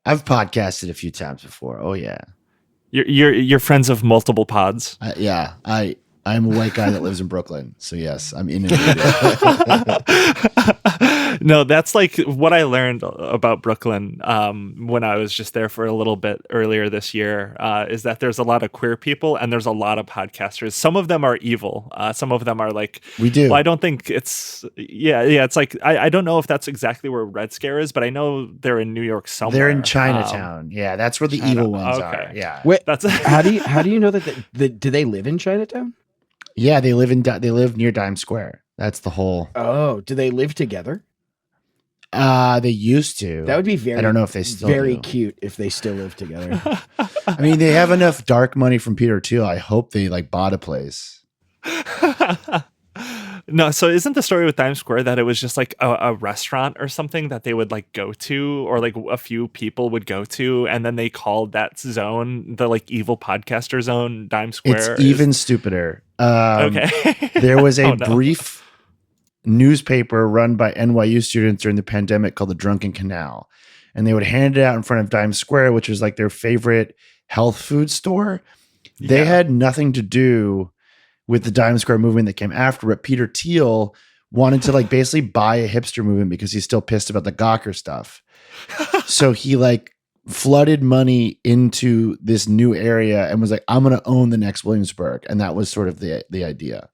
I've podcasted a few times before. Oh yeah. You're friends of multiple pods. Yeah. I'm a white guy that lives in Brooklyn. So yes, I'm in it. No, that's like what I learned about Brooklyn when I was just there for a little bit earlier this year, is that there's a lot of queer people and there's a lot of podcasters. Some of them are evil. Some of them are like, we do. Well, I don't think it's, it's like, I don't know if that's exactly where Red Scare is, but I know they're in New York somewhere. They're in Chinatown. Yeah, that's where the evil ones are. Yeah. Wait, how do you know that? Do they live in Chinatown? Yeah, they live near Times Square. That's the whole. Oh, do they live together? They used to. That would be very. I don't know if they still very do. cute if they still live together. I mean, they have enough dark money from Peter Thiel. I hope they like bought a place. No, so isn't the story with Times Square that it was just like a restaurant or something that they would like go to, or like a few people would go to, and then they called that zone the like evil podcaster zone, Times Square? It's even stupider. Okay. There was a brief newspaper run by NYU students during the pandemic called the Drunken Canal, and they would hand it out in front of Times Square, which was like their favorite health food store. They had nothing to do with the Times Square movement that came after it. Peter Thiel wanted to like basically buy a hipster movement because he's still pissed about the Gawker stuff. So he like flooded money into this new area and was like, I'm going to own the next Williamsburg. And that was sort of the idea.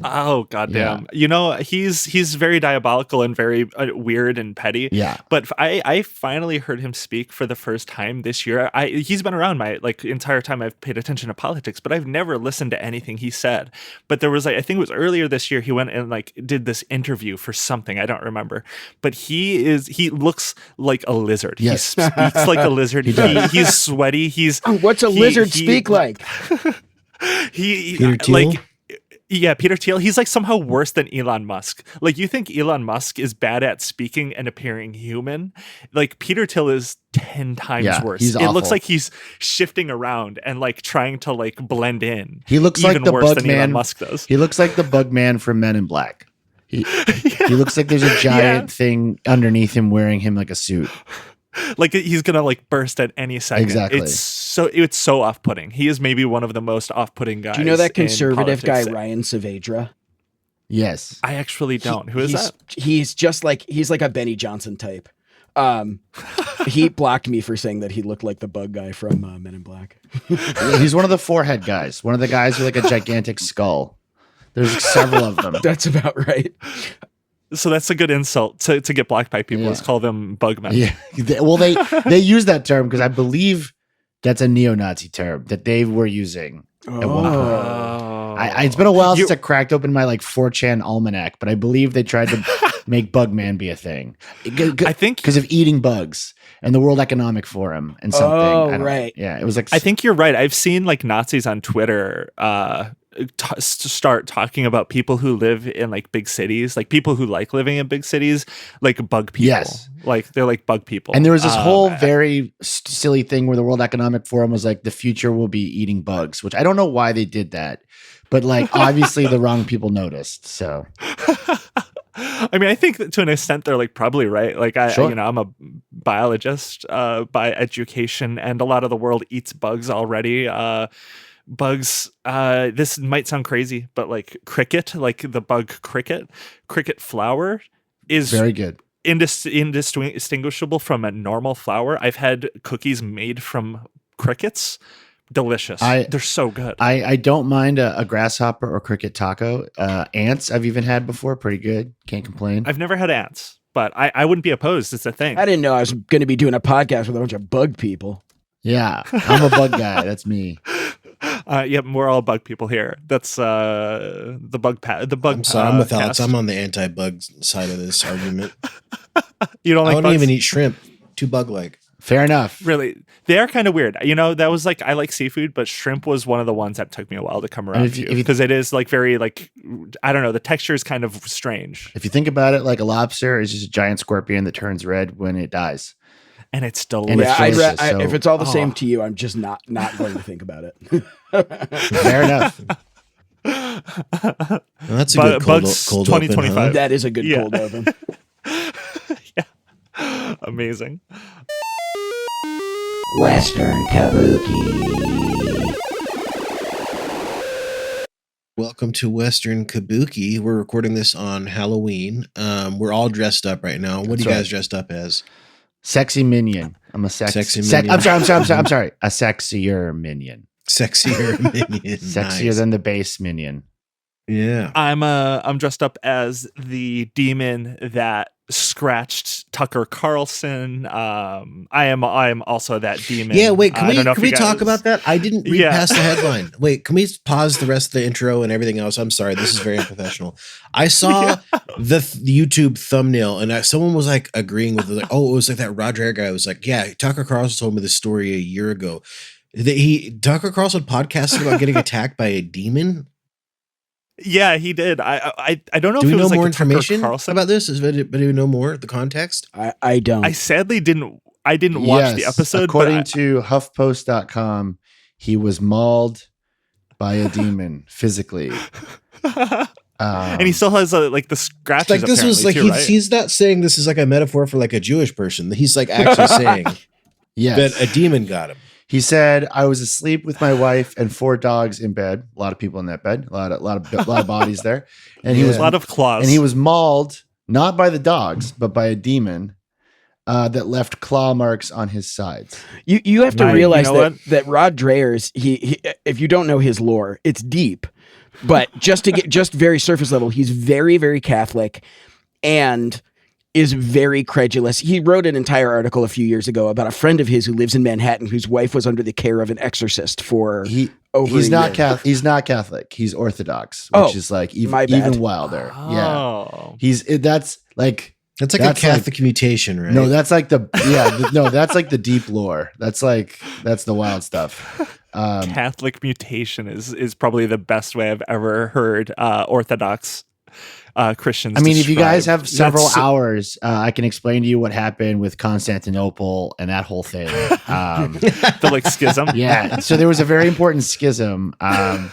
Oh goddamn! Yeah. He's very diabolical and very weird and petty. Yeah. But I finally heard him speak for the first time this year. He's been around my like entire time I've paid attention to politics, but I've never listened to anything he said. But there was like, I think it was earlier this year, he went and like did this interview for something, I don't remember. But he looks like a lizard. Yes. He speaks like a lizard. He's sweaty. What's a lizard speak like? Peter Thiel? Yeah, Peter Thiel, he's like somehow worse than Elon Musk. Like, you think Elon Musk is bad at speaking and appearing human? Like, Peter Thiel is 10 times worse. He's It awful. looks like he's shifting around and like trying to like blend in. He looks even like the worse than Bugman. Elon Musk does. He looks like the Bugman from Men in Black. He looks like there's a giant thing underneath him wearing him like a suit. Like he's gonna like burst at any second. Exactly. It's so off-putting. He is maybe one of the most off-putting guys. Do you know that conservative guy in politics. Ryan Saavedra? Yes. I actually don't. Who is that? He's just like he's like a Benny Johnson type. He blocked me for saying that he looked like the bug guy from Men in Black. He's one of the forehead guys. One of the guys with like a gigantic skull. There's several of them. That's about right. So that's a good insult to get blocked by people. Let's call them bugmen. Yeah. They use that term because I believe that's a neo-Nazi term that they were using at one point. It's been a while since I cracked open my like 4chan almanac, but I believe they tried to make Bugman be a thing. I think because of eating bugs and the World Economic Forum and something. Oh, right. Yeah, it was like. I think you're right. I've seen like Nazis on Twitter start talking about people who live in like big cities, like people who like living in big cities, like bug people. Yes. Like they're like bug people. And there was this whole very silly thing where the World Economic Forum was like, the future will be eating bugs, which I don't know why they did that. But like, obviously the wrong people noticed. So. I mean, I think that to an extent they're like probably right. Like I'm a biologist by education, and a lot of the world eats bugs already. Bugs, this might sound crazy, but like cricket, like the bug cricket flour is very good. Indistinguishable from a normal flour. I've had cookies made from crickets. Delicious. They're so good. I don't mind a grasshopper or cricket taco. Ants I've even had before. Pretty good. Can't complain. I've never had ants, but I wouldn't be opposed. It's a thing. I didn't know I was going to be doing a podcast with a bunch of bug people. Yeah, I'm a bug guy. That's me. Yep, we're all bug people here. That's the bug. I'm sorry, I'm with Alex. I'm on the anti-bug side of this argument. You don't like? I don't even eat shrimp. Too bug-like. Fair enough. Really, they are kind of weird. You know, that was like, I like seafood, but shrimp was one of the ones that took me a while to come around to, because it is like very like, I don't know, the texture is kind of strange. If you think about it, like a lobster is just a giant scorpion that turns red when it dies. And it's delicious. Yeah, if it's all the same to you, I'm just not going to think about it. Fair enough. Well, that's a good cold 2025. Open, huh? That is a good cold open. Yeah. Amazing. Western Kabuki. Welcome to Western Kabuki. We're recording this on Halloween. We're all dressed up right now. What are you guys dressed up as? Sexy minion. I'm a sexy minion. I'm sorry. A sexier minion. Sexier minion. Sexier Nice. than the base minion. Yeah. I'm dressed up as the demon that scratched Tucker Carlson. I am also that demon. Yeah, wait, can we guys... talk about that? I didn't read past the headline. Wait, can we pause the rest of the intro and everything else? I'm sorry, this is very unprofessional. I saw the YouTube thumbnail and someone was like agreeing with it, like, oh, it was like that Roger guy was like, yeah, Tucker Carlson told me this story a year ago. Tucker Carlson podcasted about getting attacked by a demon. Yeah, he did. I don't know if we know was more like information about this? Does anybody know more the context? I don't. I sadly didn't. I didn't watch the episode. According to HuffPost.com, he was mauled by a demon physically, and he still has like the scratches. Like this was like he's not saying this is like a metaphor for like a Jewish person. He's like actually saying that a demon got him. He said, I was asleep with my wife and 4 dogs in bed. A lot of people in that bed. A lot of bodies there. And he was a lot of claws. And he was mauled not by the dogs, but by a demon that left claw marks on his sides. You have to realize that Rod Dreher's he if you don't know his lore, it's deep. But just very surface level, he's very, very Catholic and is very credulous. He wrote an entire article a few years ago about a friend of his who lives in Manhattan whose wife was under the care of an exorcist for over he's a not year. Catholic. He's not Catholic. He's Orthodox, which is like even wilder. Oh. Yeah. That's like a Catholic mutation, right? No, that's like that's like the deep lore. That's the wild stuff. Catholic mutation is probably the best way I've ever heard Orthodox Christians. I mean, if you guys have several hours, I can explain to you what happened with Constantinople and that whole thing. The like schism. Yeah. So there was a very important schism. Kind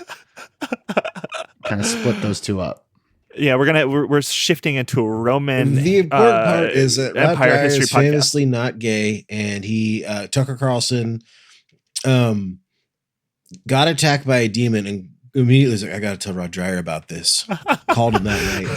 of split those two up. Yeah, we're shifting into a Roman. The important part is that Empire Roger history is famously not gay, and he Tucker Carlson got attacked by a demon and immediately was like, I got to tell Rod Dreher about this. Called him that night.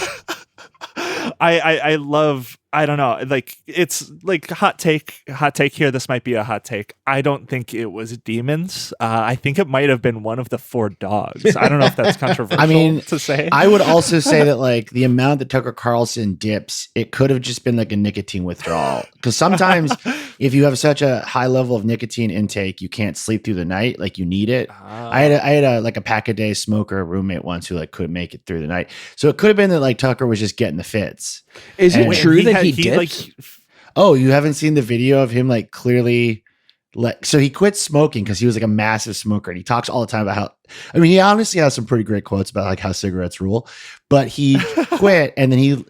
I love, I don't know, like it's like hot take here. This might be a hot take. I don't think it was demons. I think it might have been one of the 4 dogs. I don't know if that's controversial to say. I would also say that like the amount that Tucker Carlson dips, it could have just been like a nicotine withdrawal. Because sometimes if you have such a high level of nicotine intake, you can't sleep through the night. Like you need it. I had a pack a day smoker roommate once who like couldn't make it through the night. So it could have been that like Tucker was just getting the fits. Is it true that he dipped? Oh, you haven't seen the video of him like clearly so he quit smoking because he was like a massive smoker, and he talks all the time about how, I mean, he honestly has some pretty great quotes about like how cigarettes rule, but he quit. And then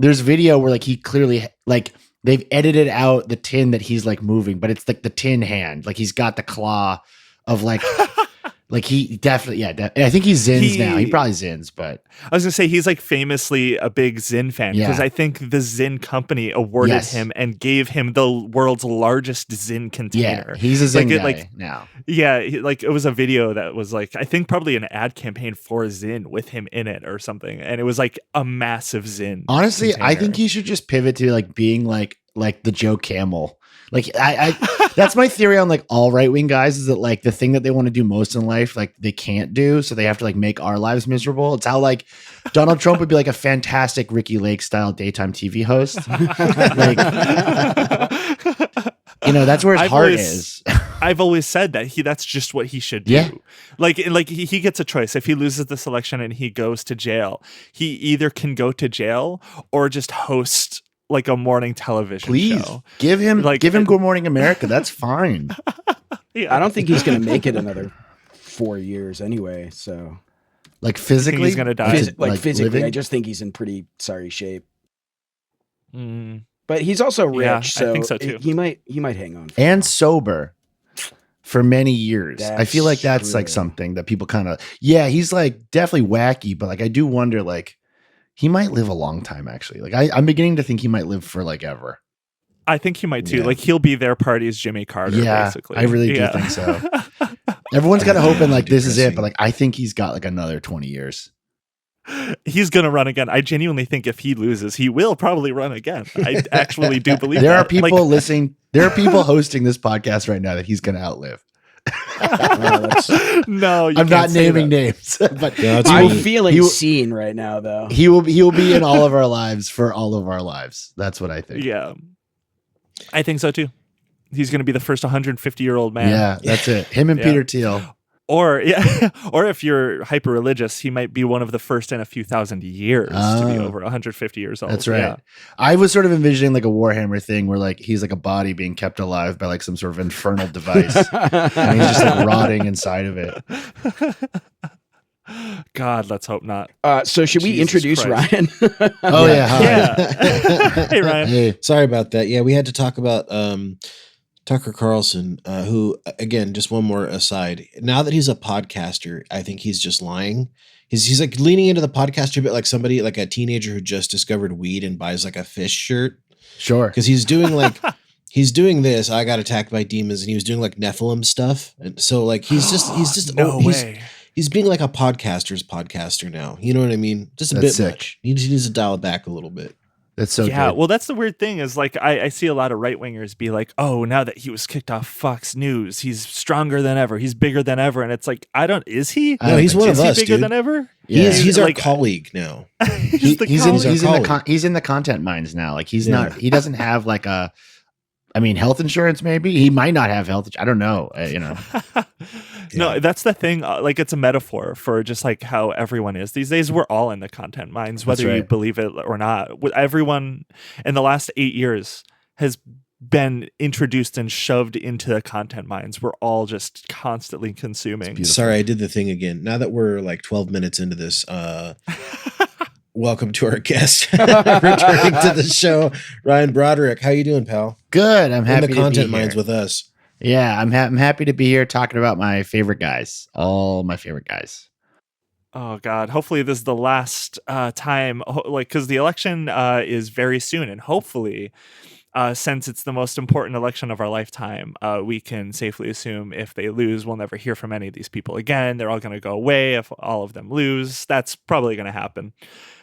there's video where like he clearly like they've edited out the tin that he's like moving, but it's like the tin hand, like he's got the claw of like like he definitely, I think he zins now. He probably zins, but I was gonna say he's like famously a big Zyn fan because I think the Zyn company awarded him and gave him the world's largest Zyn container. Yeah, he's a Zyn guy now. Yeah, like it was a video that was like I think probably an ad campaign for Zyn with him in it or something, and it was like a massive Zyn. Honestly, container. I think he should just pivot to like being like the Joe Camel. Like I that's my theory on like all right-wing guys is that like the thing that they want to do most in life, like they can't do. So they have to like make our lives miserable. It's how like Donald Trump would be like a fantastic Ricky Lake style daytime TV host. Like, that's where his heart is. I've always said that that's just what he should do. Yeah. Like he gets a choice. If he loses this election and he goes to jail, he either can go to jail or just host like a morning television show. Give him Good Morning America. That's fine. Yeah. I don't think he's going to make it another 4 years anyway. So, like physically, he's going to die. Physically, living? I just think he's in pretty sorry shape. Mm. But he's also rich, so I think so too. He might hang on. And sober for many years. I feel like that's true. like something that people kind of. Yeah, he's like definitely wacky, but like I do wonder like. He might live a long time, actually. Like I'm beginning to think he might live for like ever. I think he might too. Like he'll be their party's Jimmy Carter. Basically. I really do think so. Everyone's kind of hoping like this is it, but like I think he's got like another 20 years. He's going to run again. I genuinely think if he loses, he will probably run again. I actually do believe there that. are people listening. There are people hosting this podcast right now that he's going to outlive. No, I'm not naming names, but I'm feeling seen right now, though. He will be in all of our lives for all of our lives. That's what I think. Yeah, I think so too. He's going to be the first 150-year-old man. Yeah, that's it. Him and Peter Thiel. Or or if you're hyper religious, he might be one of the first in a few thousand years to be over 150 years old. That's right. Yeah. I was sort of envisioning like a Warhammer thing where like he's like a body being kept alive by like some sort of infernal device, and he's just like rotting inside of it. God, let's hope not. So should we introduce Christ. Ryan? Oh yeah. Yeah. Hey Ryan. Hey, sorry about that. Yeah, we had to talk about Tucker Carlson, who, again, just one more aside. Now that he's a podcaster, I think he's just lying. He's like leaning into the podcaster a bit like somebody, like a teenager who just discovered weed and buys like a fish shirt. Sure. Because he's doing like, he's doing this, I got attacked by demons, and he was doing like Nephilim stuff. And so like, he's being like a podcaster's podcaster now. You know what I mean? Just a bit sick. much. He needs to dial it back a little bit. That's so yeah, good. well, that's the weird thing is like I see a lot of right wingers be like, oh, now that he was kicked off Fox News, he's stronger than ever. He's bigger than ever. And it's like, is he? No, he's one of us, Is he bigger dude. than ever? Yeah. He's our like, colleague now. He's in the content mines now. Like he doesn't have like health insurance, maybe. He might not have health. I don't know. No, that's the thing. Like it's a metaphor for just like how everyone is these days. We're all in the content mines, whether you believe it or not. Everyone in the last 8 years has been introduced and shoved into the content mines. We're all just constantly consuming. Sorry, I did the thing again. Now that we're like 12 minutes into this, welcome to our guest returning to the show, Ryan Broderick. How you doing, pal? Good. I'm happy in the to content be here. mines with us. Yeah, I'm happy to be here talking about my favorite guys. All my favorite guys. Oh God! Hopefully this is the last time, because the election is very soon, and hopefully, since it's the most important election of our lifetime, we can safely assume if they lose, we'll never hear from any of these people again. They're all going to go away if all of them lose. That's probably going to happen.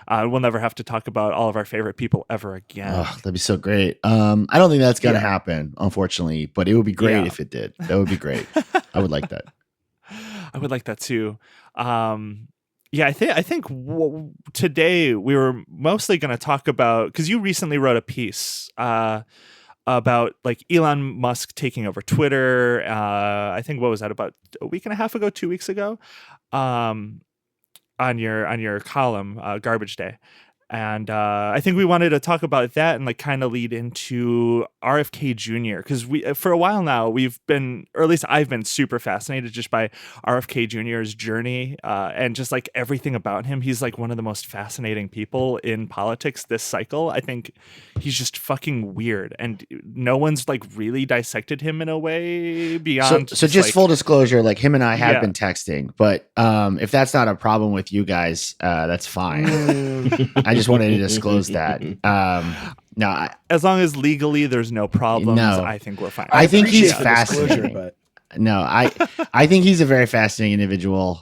We'll never have to talk about all of our favorite people ever again. Oh, that'd be so great. I don't think that's going to happen, unfortunately, but it would be great if it did. That would be great. I would like that. I would like that too. I think today we were mostly going to talk about, because you recently wrote a piece about like Elon Musk taking over Twitter. I think what was that, about a week and a half ago, 2 weeks ago? On your column, Garbage Day. And I think we wanted to talk about that and like kind of lead into RFK Jr. because we for a while now we've been, or at least I've been, super fascinated just by RFK Jr.'s journey and just like everything about him. He's like one of the most fascinating people in politics this cycle. I think he's just fucking weird, and no one's like really dissected him in a way beyond. So just like, full disclosure, like him and I have been texting, but if that's not a problem with you guys, that's fine. I just wanted to disclose that. No, as long as legally there's no problems, I think we're fine. I think he's fascinating. But no, I think he's a very fascinating individual.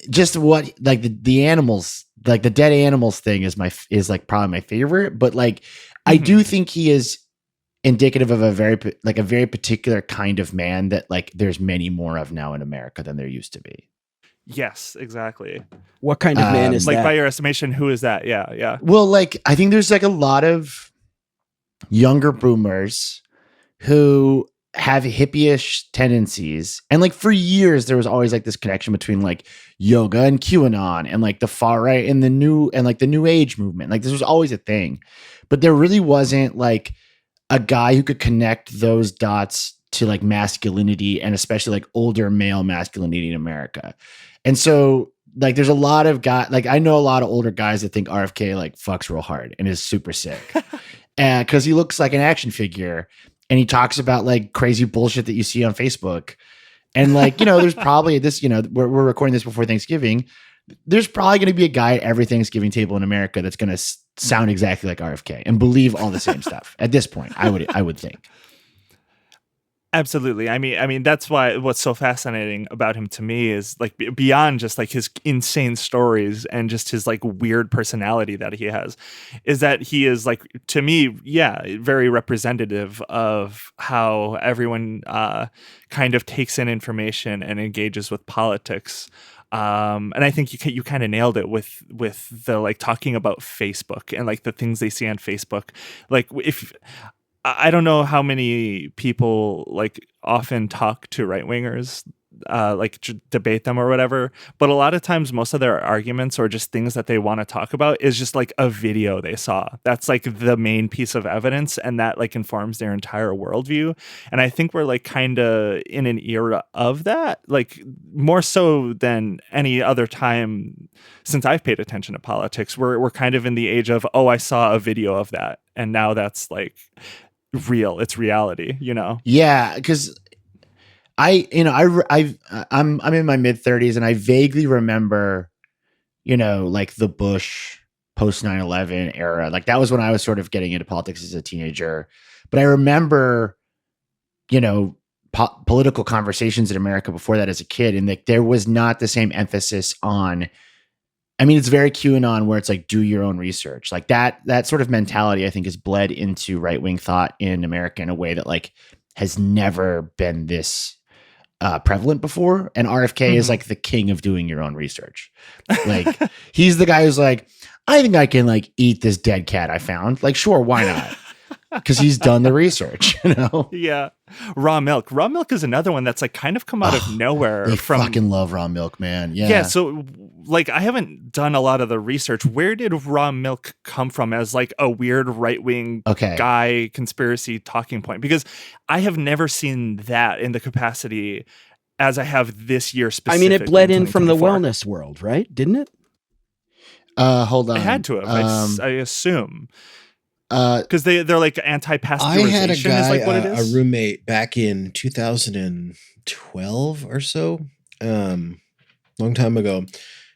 Just what like the animals, like the dead animals thing is like probably my favorite. But like I do think he is indicative of a very particular kind of man that like there's many more of now in America than there used to be. Yes, exactly. What kind of man is that? Like by your estimation, who is that? Yeah. Well, like I think there's like a lot of younger boomers who have hippie-ish tendencies, and like for years there was always like this connection between like yoga and QAnon and like the far right and the new age movement. Like this was always a thing, but there really wasn't like a guy who could connect those dots to like masculinity, and especially like older male masculinity in America. And so like there's a lot of guys, like I know a lot of older guys that think RFK like fucks real hard and is super sick. And because he looks like an action figure and he talks about like crazy bullshit that you see on Facebook. And like, there's probably this, we're recording this before Thanksgiving. There's probably going to be a guy at every Thanksgiving table in America that's going to sound exactly like RFK and believe all the same stuff at this point. I would think. Absolutely. I mean, that's why what's so fascinating about him to me is like beyond just like his insane stories and just his like weird personality that he has, is that he is like, to me, very representative of how everyone kind of takes in information and engages with politics. And I think you kind of nailed it with the like talking about Facebook and like the things they see on Facebook. Like if I don't know how many people like often talk to right wingers, debate them or whatever, but a lot of times most of their arguments or just things that they want to talk about is just like a video they saw. That's like the main piece of evidence, and that like informs their entire worldview. And I think we're like kind of in an era of that, like more so than any other time since I've paid attention to politics. We're kind of in the age of, oh, I saw a video of that, and now that's like real. It's reality, you know? Yeah, because I'm in my mid 30s, and I vaguely remember, like the Bush post 9/11 era. Like that was when I was sort of getting into politics as a teenager. But I remember, political conversations in America before that as a kid, and like there was not the same emphasis on. I mean, it's very QAnon where it's like, do your own research. Like that sort of mentality, I think, has bled into right-wing thought in America in a way that like has never been this prevalent before. And RFK is like the king of doing your own research. Like he's the guy who's like, I think I can like eat this dead cat I found. Like, sure, why not? Because he's done the research, Yeah. Raw milk. Raw milk is another one that's like kind of come out of nowhere. They fucking love raw milk, man. Yeah. Yeah. So like I haven't done a lot of the research. Where did raw milk come from as like a weird right-wing guy conspiracy talking point? Because I have never seen that in the capacity as I have this year specifically. I mean, it bled in from the wellness world, right? Didn't it? Hold on. It had to have, I assume. Because they're like anti-pasteurization. I had a guy, is like what it is. A roommate back in 2012 or so, long time ago,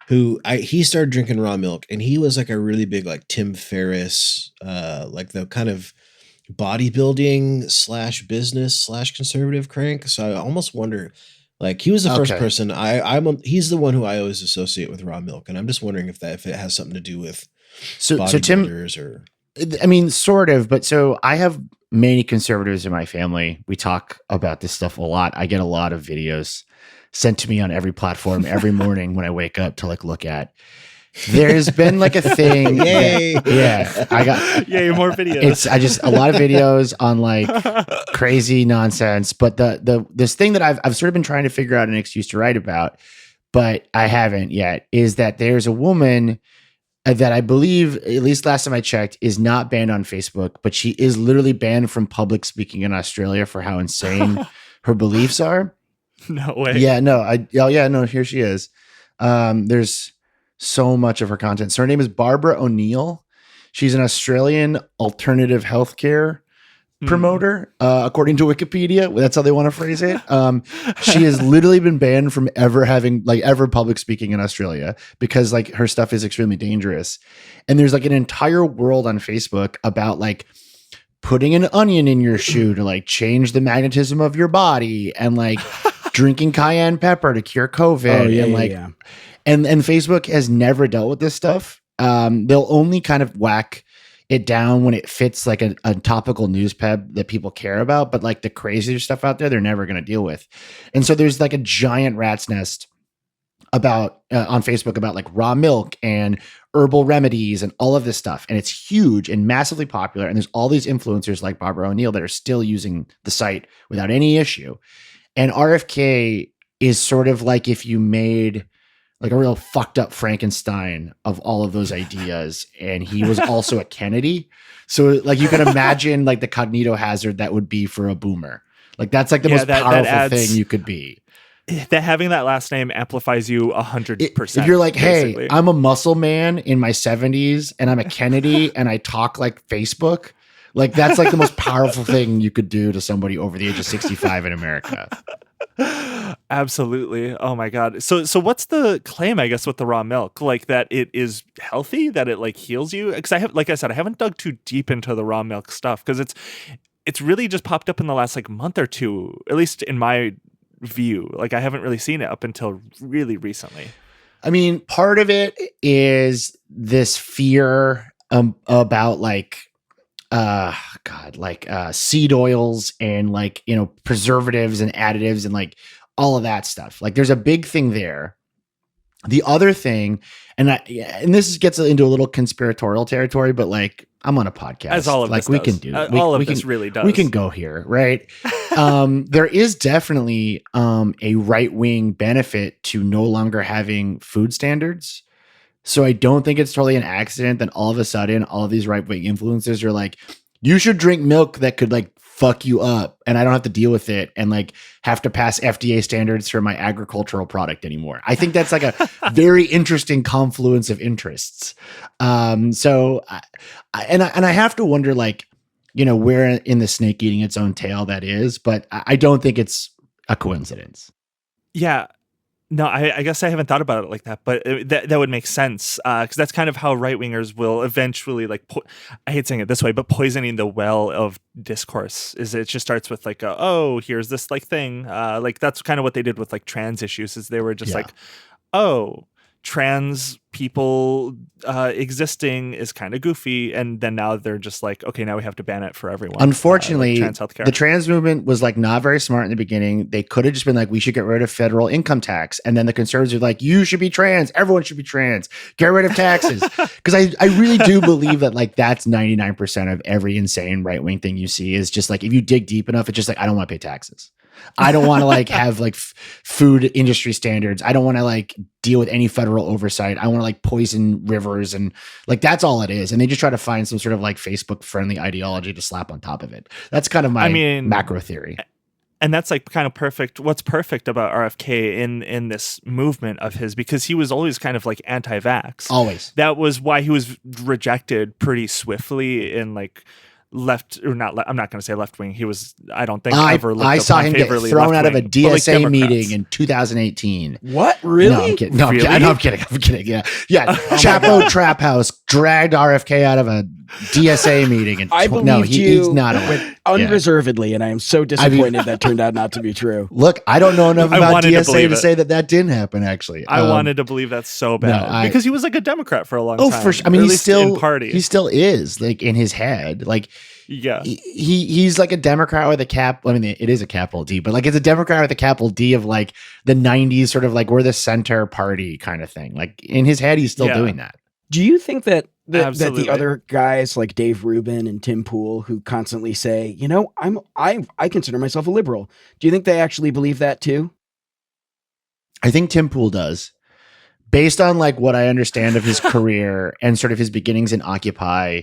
he started drinking raw milk, and he was like a really big like Tim Ferriss, like the kind of bodybuilding / business / conservative crank. So I almost wonder, like he was the first person he's the one who I always associate with raw milk, and I'm just wondering if it has something to do with bodybuilders or. I mean, sort of, but so I have many conservatives in my family. We talk about this stuff a lot. I get a lot of videos sent to me on every platform every morning when I wake up to like look at. There's been like a thing. Yay. I got more videos. It's a lot of videos on like crazy nonsense. But this thing that I've sort of been trying to figure out an excuse to write about, but I haven't yet, is that there's a woman that I believe, at least last time I checked, is not banned on Facebook, but she is literally banned from public speaking in Australia for how insane her beliefs are. No way. Yeah, no. Here she is. There's so much of her content. So her name is Barbara O'Neill. She's an Australian alternative healthcare promoter, according to Wikipedia. That's how they want to phrase it. She has literally been banned from ever public speaking in Australia because like her stuff is extremely dangerous. And there's like an entire world on Facebook about like putting an onion in your shoe to like change the magnetism of your body, and like drinking cayenne pepper to cure COVID. And Facebook has never dealt with this stuff. They'll only kind of whack it down when it fits like a topical news peb that people care about, but like the crazier stuff out there, they're never going to deal with. And so there's like a giant rat's nest about on Facebook about like raw milk and herbal remedies and all of this stuff. And it's huge and massively popular. And there's all these influencers like Barbara O'Neill that are still using the site without any issue. And RFK is sort of like if you made like a real fucked up Frankenstein of all of those ideas. And he was also a Kennedy. So like you can imagine like the cognito hazard that would be for a boomer. Like that's like the most powerful thing you could be. That having that last name amplifies you 100%. If you're like, hey, I'm a muscle man in my 70s and I'm a Kennedy and I talk like Facebook, like that's like the most powerful thing you could do to somebody over the age of 65 in America. Absolutely. Oh my God. So what's the claim, I guess, with the raw milk? Like that it is healthy, that it like heals you? Because like I said, I haven't dug too deep into the raw milk stuff because it's really just popped up in the last like month or two, at least in my view. Like I haven't really seen it up until really recently. I mean, part of it is this fear about like seed oils and like, preservatives and additives and like all of that stuff. Like there's a big thing there. The other thing, and this gets into a little conspiratorial territory, but like I'm on a podcast, as all of like this we does. can do, all of this really does. We can go here, right? There is definitely a right wing benefit to no longer having food standards. So I don't think it's totally an accident that all of a sudden all of these right wing influencers are like, you should drink milk that could like fuck you up and I don't have to deal with it and like have to pass FDA standards for my agricultural product anymore. I think that's like a very interesting confluence of interests. So I have to wonder like, where in the snake eating its own tail that is, but I don't think it's a coincidence. Yeah. No, I guess I haven't thought about it like that, but that would make sense because that's kind of how right-wingers will eventually, like, I hate saying it this way, but poisoning the well of discourse is it just starts with like, here's this like thing. Like that's kind of what they did with like trans issues is they were just like, trans people existing is kind of goofy, and then now they're just like, okay, now we have to ban it for everyone. Unfortunately, like trans healthcare. The trans movement was like not very smart in the beginning. They could have just been like, we should get rid of federal income tax, and then the conservatives are like, you should be trans, everyone should be trans, get rid of taxes. Because I really do believe that like that's 99% of every insane right wing thing you see is just like if you dig deep enough, it's just like I don't want to pay taxes. I don't want to like have like food industry standards. I don't want to like deal with any federal oversight. I want to like poison rivers and like that's all it is. And they just try to find some sort of like Facebook friendly ideology to slap on top of it. That's kind of my macro theory. And that's like kind of perfect. What's perfect about RFK in this movement of his, because he was always kind of like anti-vax. Always. That was why he was rejected pretty swiftly in like left or not. I'm not going to say left wing. He was, I don't think, ever looked I saw him get thrown out of a DSA meeting in 2018. What? Really? No, I'm kidding. No, really? I'm kidding. Yeah. Chapo Trap House dragged RFK out of a DSA meeting. And I believed he's not unreservedly, and I am so disappointed that turned out not to be true. Look, I don't know enough about DSA to say that didn't happen, actually. I wanted to be that so bad because he was like a Democrat for a long time. Oh, for sure. I mean, he still is like in his head. Like, yeah, he's like a Democrat with a cap. I mean, it is a capital D, but like it's a Democrat with a capital D of like the 90s, sort of like we're the center party kind of thing. Like in his head, he's still doing that. Do you think that the other guys like Dave Rubin and Tim Pool who constantly say, I consider myself a liberal. Do you think they actually believe that too? I think Tim Pool does. Based on like what I understand of his career and sort of his beginnings in Occupy,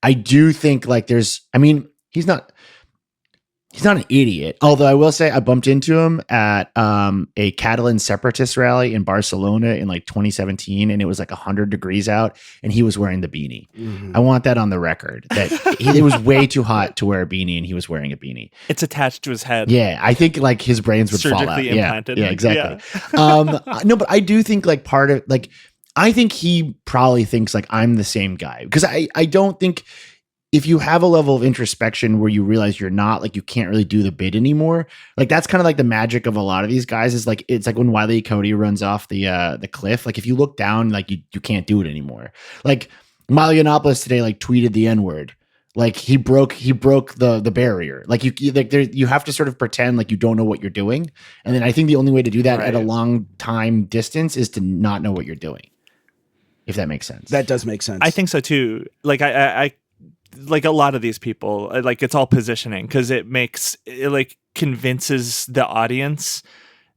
I do think like he's not an idiot. Although I will say I bumped into him at a Catalan separatist rally in Barcelona in like 2017, and it was like 100 degrees out, and he was wearing the beanie. I want that on the record that it was way too hot to wear a beanie, and he was wearing a beanie. It's attached to his head. Yeah, I think like his brains would fall out. Implanted. Yeah, exactly. Yeah. No, but I do think like part of like I think he probably thinks like I'm the same guy because I don't think. If you have a level of introspection where you realize you're not like you can't really do the bid anymore, like that's kind of like the magic of a lot of these guys is like it's like when Wile E. Coyote runs off the cliff. Like if you look down, like you can't do it anymore. Like Milo Yiannopoulos today like tweeted the N-word. Like he broke the barrier. Like you have to sort of pretend like you don't know what you're doing. And then I think the only way to do that at a long time distance is to not know what you're doing. If that makes sense. That does make sense. I think so too. Like I like a lot of these people, like it's all positioning because it like convinces the audience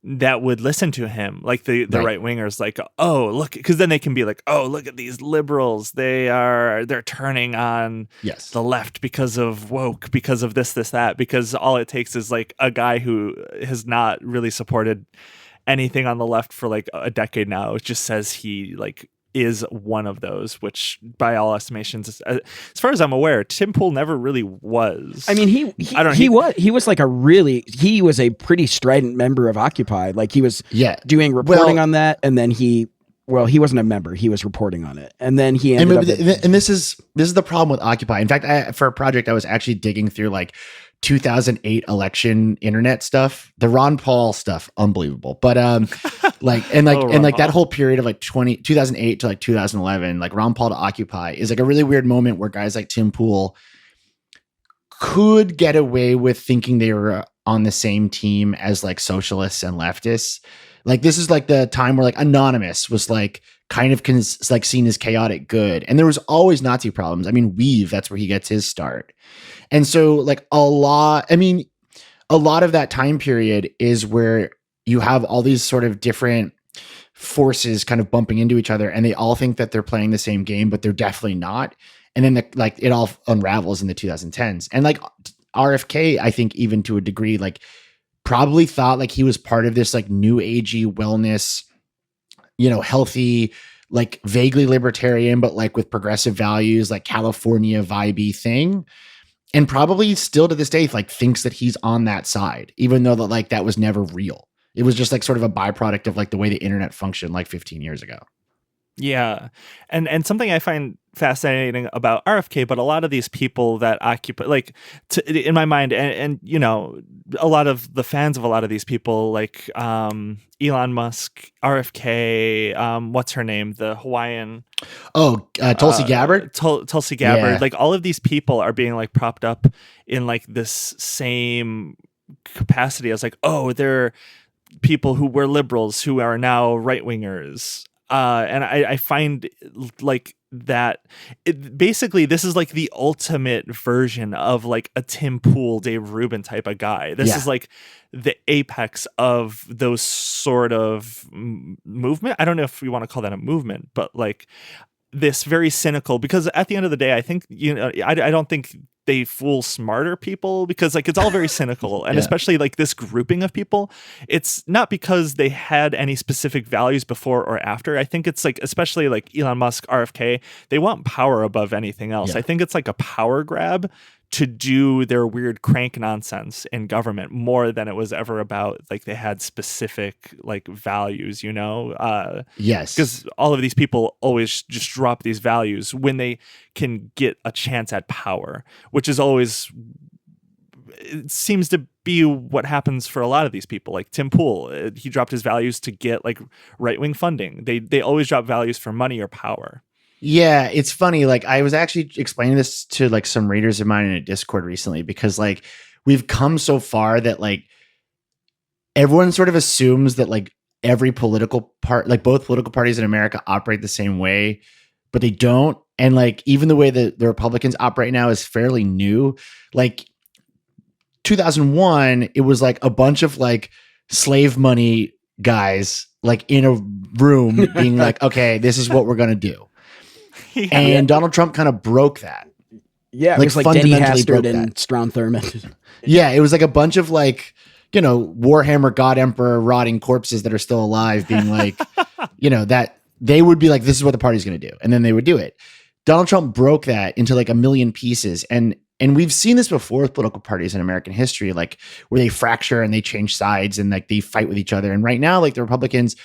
that would listen to him, like the right wingers, like, oh, look, because then they can be like, oh, look at these liberals, they're turning on the left because of woke, because of this, that, because all it takes is like a guy who has not really supported anything on the left for like a decade now. It just says he like is one of those, which by all estimations, as far as I'm aware, Tim Pool never really was. I mean, he was a pretty strident member of Occupy. Like he was doing reporting on that, and then he wasn't a member. He was reporting on it, and then he ended up. And this is the problem with Occupy. In fact, for a project, I was actually digging through like 2008 election internet stuff. The Ron Paul stuff, unbelievable. But that whole period of like 2008 to like 2011, like Ron Paul to Occupy is like a really weird moment where guys like Tim Pool could get away with thinking they were on the same team as like socialists and leftists. Like this is like the time where like Anonymous was like kind of like seen as chaotic good. And there was always Nazi problems. I mean, Weave, that's where he gets his start. And so like a lot of that time period is where you have all these sort of different forces kind of bumping into each other, and they all think that they're playing the same game, but they're definitely not. And then it all unravels in the 2010s. And like RFK, I think even to a degree, like probably thought like he was part of this like new agey wellness, healthy, like vaguely libertarian, but like with progressive values, like California vibey thing. And probably still to this day, like thinks that he's on that side, even though that was never real. It was just like sort of a byproduct of like the way the internet functioned like 15 years ago. Yeah. And something I find fascinating about RFK, but a lot of these people that occupy, like in my mind, and a lot of the fans of a lot of these people, like Elon Musk, RFK, what's her name? The Hawaiian. Tulsi Gabbard. Tulsi Gabbard. Yeah. Like all of these people are being like propped up in like this same capacity as like, oh, they're people who were liberals who are now right wingers. And I find like that basically this is like the ultimate version of like a Tim Pool, Dave Rubin type of guy. This is like the apex of those sort of movement. I don't know if we want to call that a movement, but like this very cynical, because at the end of the day, I think, I don't think they fool smarter people, because like it's all very cynical. And especially like this grouping of people, it's not because they had any specific values before or after. I think it's like, especially like Elon Musk, RFK, they want power above anything else. I think it's like a power grab to do their weird crank nonsense in government more than it was ever about like they had specific like values, Yes. Because all of these people always just drop these values when they can get a chance at power, which is always, it seems to be what happens for a lot of these people. Like Tim Pool, he dropped his values to get like right-wing funding. They always drop values for money or power. Yeah, it's funny. Like I was actually explaining this to like some readers of mine in a Discord recently, because like we've come so far that like everyone sort of assumes that like every political part, like both political parties in America operate the same way, but they don't. And like even the way that the Republicans operate now is fairly new. Like 2001, it was like a bunch of like slave money guys like in a room being like, okay, this is what we're going to do. And Donald Trump kind of broke that. Yeah, it was like Denny Hastert and Strom Thurmond. Yeah, it was like a bunch of like, Warhammer God Emperor rotting corpses that are still alive being like, that they would be like, this is what the party's going to do. And then they would do it. Donald Trump broke that into like a million pieces. And we've seen this before with political parties in American history, like where they fracture and they change sides and like they fight with each other. And right now, like the Republicans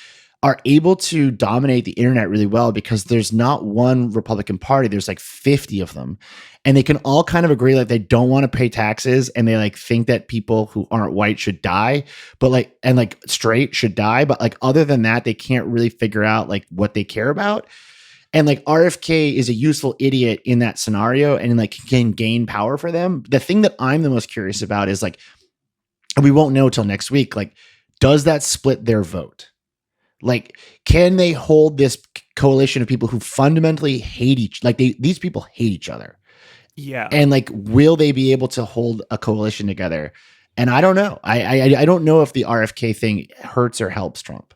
are able to dominate the internet really well because there's not one Republican Party. There's like 50 of them. And they can all kind of agree like they don't want to pay taxes, and they like think that people who aren't white should die, but like, and like straight should die. But like other than that, they can't really figure out like what they care about. And like RFK is a useful idiot in that scenario and like can gain power for them. The thing that I'm the most curious about is like, we won't know till next week. Like, does that split their vote? Like, can they hold this coalition of people who fundamentally hate these people hate each other? Yeah. And like, will they be able to hold a coalition together? And I don't know. I don't know if the RFK thing hurts or helps Trump.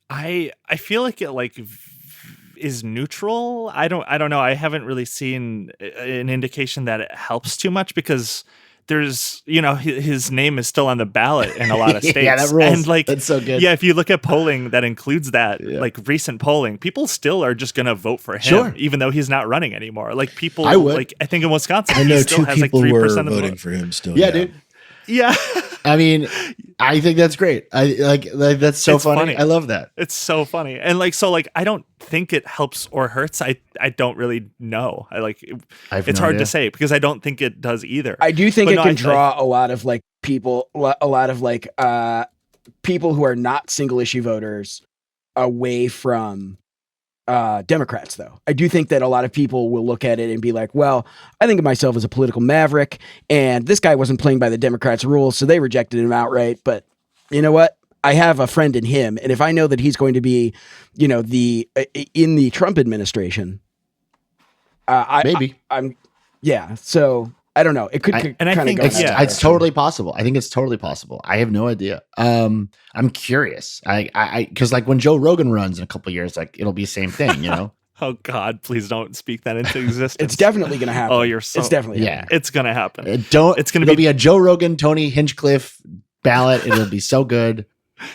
I feel like it like is neutral. I don't know. I haven't really seen an indication that it helps too much, because there's, his name is still on the ballot in a lot of states. Yeah, that rules. And like, that's so good. Yeah, if you look at polling that includes that, like recent polling, people still are just going to vote for him, even though he's not running anymore. Like people, like I think in Wisconsin, I know he still 2 has like people 3% were of the voting vote. for him still. Yeah, dude. Yeah. I mean, I think that's great. I like that's so funny. I love that. It's so funny. And like, so like, I don't think it helps or hurts. I don't really know. It's hard to say because I don't think it does either. I do think it can draw a lot of like people, people who are not single issue voters away from Democrats, though. I do think that a lot of people will look at it and be like, well, I think of myself as a political maverick, and this guy wasn't playing by the Democrats' rules, so they rejected him outright. But you know what? I have a friend in him, and if I know that he's going to be, in the Trump administration, So I don't know. It could, and I think it's totally possible. I think it's totally possible. I have no idea. I'm curious. Because like when Joe Rogan runs in a couple of years, like it'll be the same thing, Oh God, please don't speak that into existence. It's definitely going to happen. Oh, it's definitely it's going to happen. It's going to be a Joe Rogan, Tony Hinchcliffe ballot. It'll be so good.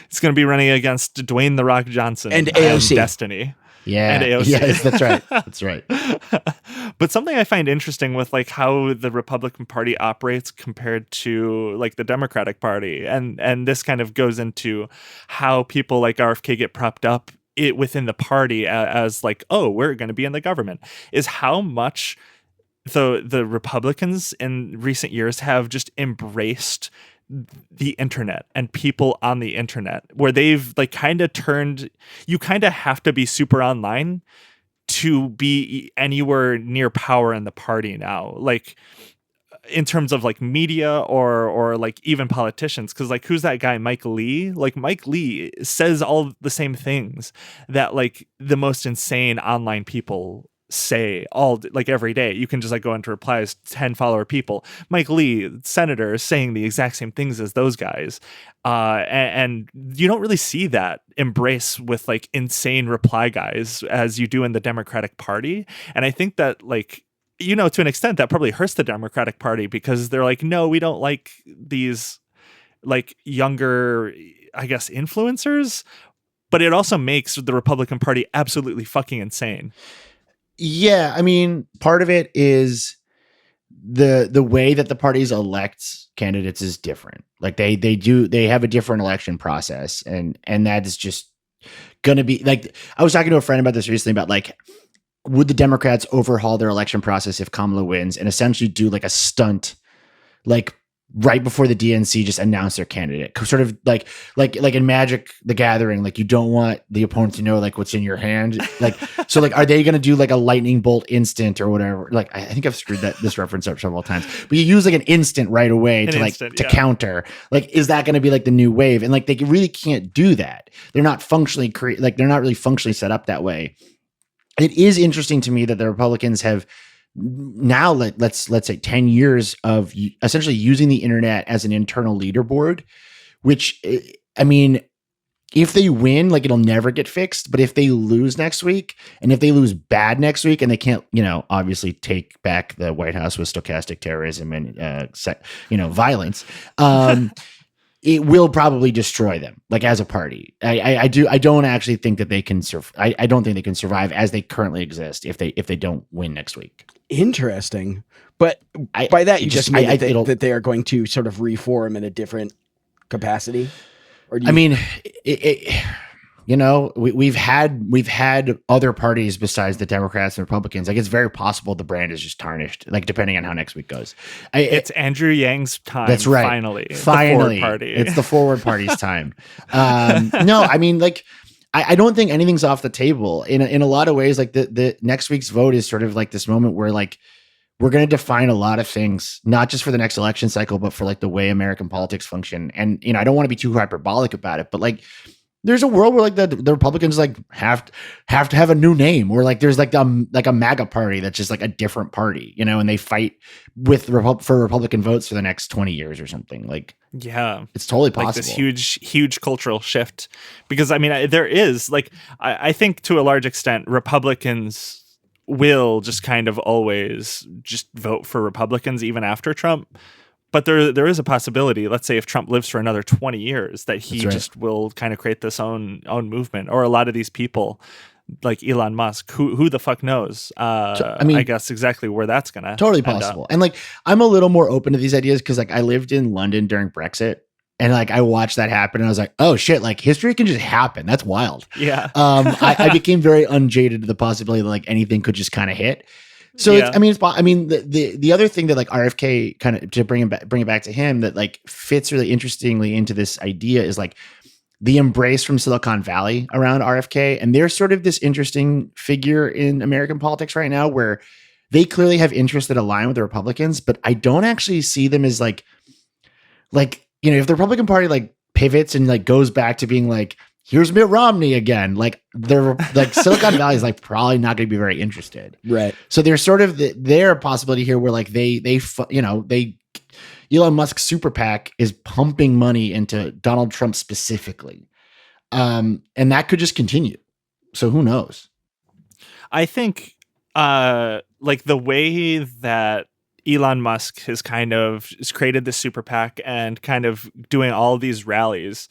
It's going to be running against Dwayne The Rock Johnson and AOC. Destiny. Yeah. And AOC. Yes, that's right. That's right. But something I find interesting with like how the Republican Party operates compared to like the Democratic Party, and this kind of goes into how people like RFK get propped up within the party as like, oh, we're going to be in the government, is how much the Republicans in recent years have just embraced the internet and people on the internet, where they've like kind of turned, you kind of have to be super online to be anywhere near power in the party now, like in terms of like media or like even politicians. Because like, who's that guy, Mike Lee? Like Mike Lee says all the same things that like the most insane online people say every day. You can just like go into replies, 10 follower people. Mike Lee, senator, is saying the exact same things as those guys. And you don't really see that embrace with like insane reply guys as you do in the Democratic Party. And I think that like, to an extent that probably hurts the Democratic Party, because they're like, no, we don't like these like younger, I guess, influencers, but it also makes the Republican Party absolutely fucking insane. Yeah, I mean, part of it is the way that the parties elect candidates is different. Like they have a different election process, and that is just gonna be like, I was talking to a friend about this recently about like, would the Democrats overhaul their election process if Kamala wins and essentially do like a stunt, like right before the DNC just announced their candidate, sort of like in Magic the Gathering, like you don't want the opponent to know like what's in your hand, like so like are they going to do like a lightning bolt instant or whatever? Like I think I've screwed this reference up several times, but you use like an instant right away to counter. Like, is that going to be like the new wave? And like they really can't do that. They're not functionally they're not really functionally set up that way. It is interesting to me that the Republicans have now, let's say 10 years of essentially using the internet as an internal leaderboard, which, I mean, if they win, like it'll never get fixed. But if they lose next week, and if they lose bad next week, and they can't, obviously take back the White House with stochastic terrorism and, violence, it will probably destroy them, like as a party. I don't actually think that they can I don't think they can survive as they currently exist if they don't win next week. Interesting. But by that, you just mean that they are going to sort of reform in a different capacity? Or do you we've had other parties besides the Democrats and Republicans. Like, it's very possible the brand is just tarnished, like depending on how next week goes. It's Andrew Yang's time. That's right. Finally, the Forward Party. It's the Forward Party's time. No, I mean, like, I don't think anything's off the table in a lot of ways. Like the next week's vote is sort of like this moment where like we're going to define a lot of things, not just for the next election cycle, but for like the way American politics function. And, I don't want to be too hyperbolic about it, but like, there's a world where like the Republicans like have to have a new name, or like there's like a MAGA party that's just like a different party, and they fight for Republican votes for the next 20 years or something. Like, yeah, it's totally possible. Like this huge cultural shift, because I mean, there is like, I think to a large extent, Republicans will just kind of always just vote for Republicans even after Trump. But there is a possibility, let's say if Trump lives for another 20 years, that he right. just will kind of create this own movement, or a lot of these people like Elon Musk, who the fuck knows? I guess exactly where that's gonna totally possible. And like, I'm a little more open to these ideas because like I lived in London during Brexit, and like I watched that happen, and I was like, oh shit, like history can just happen. That's wild. Yeah. I became very unjaded to the possibility that like anything could just kind of hit. So Yeah. the other thing that like RFK kind of, to bring it back to him, that like fits really interestingly into this idea is like the embrace from Silicon Valley around RFK. And they're sort of this interesting figure in American politics right now where they clearly have interests that align with the Republicans, but I don't actually see them as like, you know, if the Republican Party like pivots and like goes back to being like, here's Mitt Romney again, like they're like Silicon Valley is like probably not going to be very interested. Right. So there's sort of their possibility here where like they Elon Musk super PAC is pumping money into Donald Trump specifically. And that could just continue. So who knows? I think like the way that Elon Musk has created this super PAC and kind of doing all of these rallies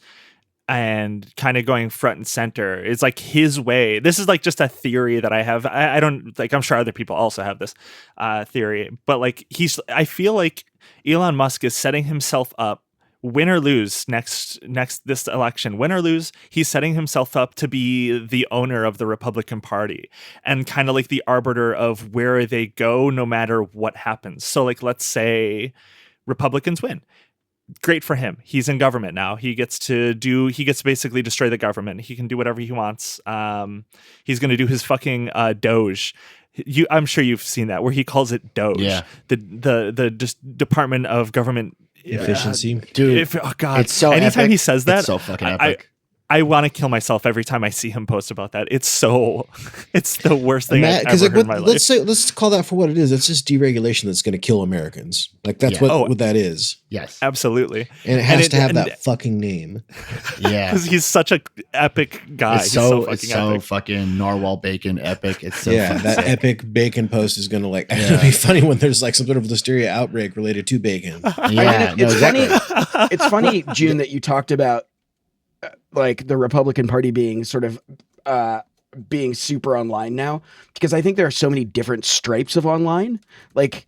and kind of going front and center is like his way. This is like just a theory that I have. I don't like, I'm sure other people also have this theory, but like I feel like Elon Musk is setting himself up, win or lose next this election, win or lose, he's setting himself up to be the owner of the Republican Party and kind of like the arbiter of where they go no matter what happens. So like, let's say Republicans win. Great for him. He's in government now. He gets to basically destroy the government. He can do whatever he wants. He's going to do his fucking Doge. I'm sure you've seen that where he calls it Doge. Yeah. The Department of Government Efficiency. Dude, oh God. it's so anytime epic. he says that, It's so fucking epic. I want to kill myself every time I see him post about that. It's the worst thing I've ever heard in my life. Let's call that for what it is. It's just deregulation that's going to kill Americans. Like that's what that is. Yes, absolutely. And it has to have that fucking name. Yeah, because he's such a epic guy. It's so fucking narwhal bacon epic. It's so that sick. epic bacon post is going to like be funny when there's like some sort of listeria outbreak related to bacon. Yeah, it's funny, June, that you talked about like the Republican Party being sort of being super online now, because I think there are so many different stripes of online. Like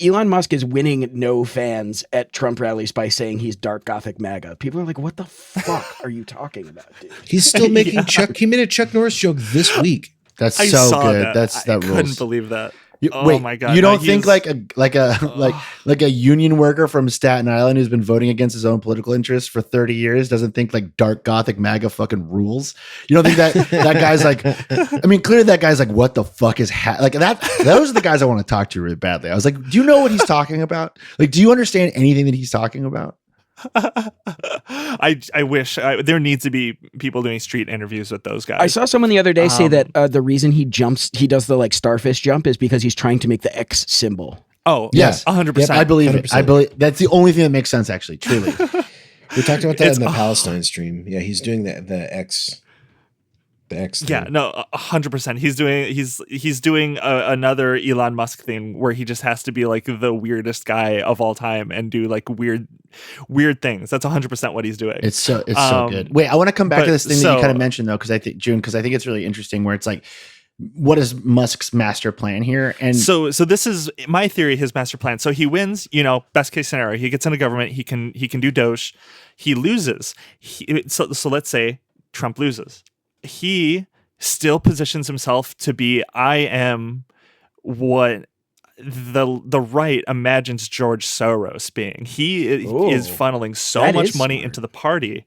Elon Musk is winning no fans at Trump rallies by saying he's dark Gothic MAGA. People are like, what the fuck are you talking about, dude? He's still making he made a Chuck Norris joke this week. That's so good. That That rules. Couldn't believe that. Wait, my God! You don't think like a union worker from Staten Island who's been voting against his own political interests for 30 years doesn't think like dark Gothic MAGA fucking rules? You don't think that guy's like? I mean, clearly that guy's like, what the fuck is like that? Those are the guys I want to talk to really badly. I was like, do you know what he's talking about? Like, do you understand anything that he's talking about? I wish there needs to be people doing street interviews with those guys. I saw someone the other day say that the reason he does the like starfish jump is because he's trying to make the X symbol. Oh yes, 100%. I believe 100%. it. I believe that's the only thing that makes sense. Actually, truly, we talked about that in the Palestine stream. Yeah, he's doing the X. The X thing. Yeah, no, 100%. He's doing another Elon Musk thing where he just has to be like the weirdest guy of all time and do like weird things. That's 100% what he's doing. It's so good. Wait, I want to come back to this thing that you kind of mentioned though, because I think it's really interesting where it's like, what is Musk's master plan here? And so this is my theory, his master plan. So he wins, best case scenario, he gets into government, he can do Doge, he loses. So let's say Trump loses. He still positions himself to be, I am what the right imagines George Soros being. He is funneling so much money into the party,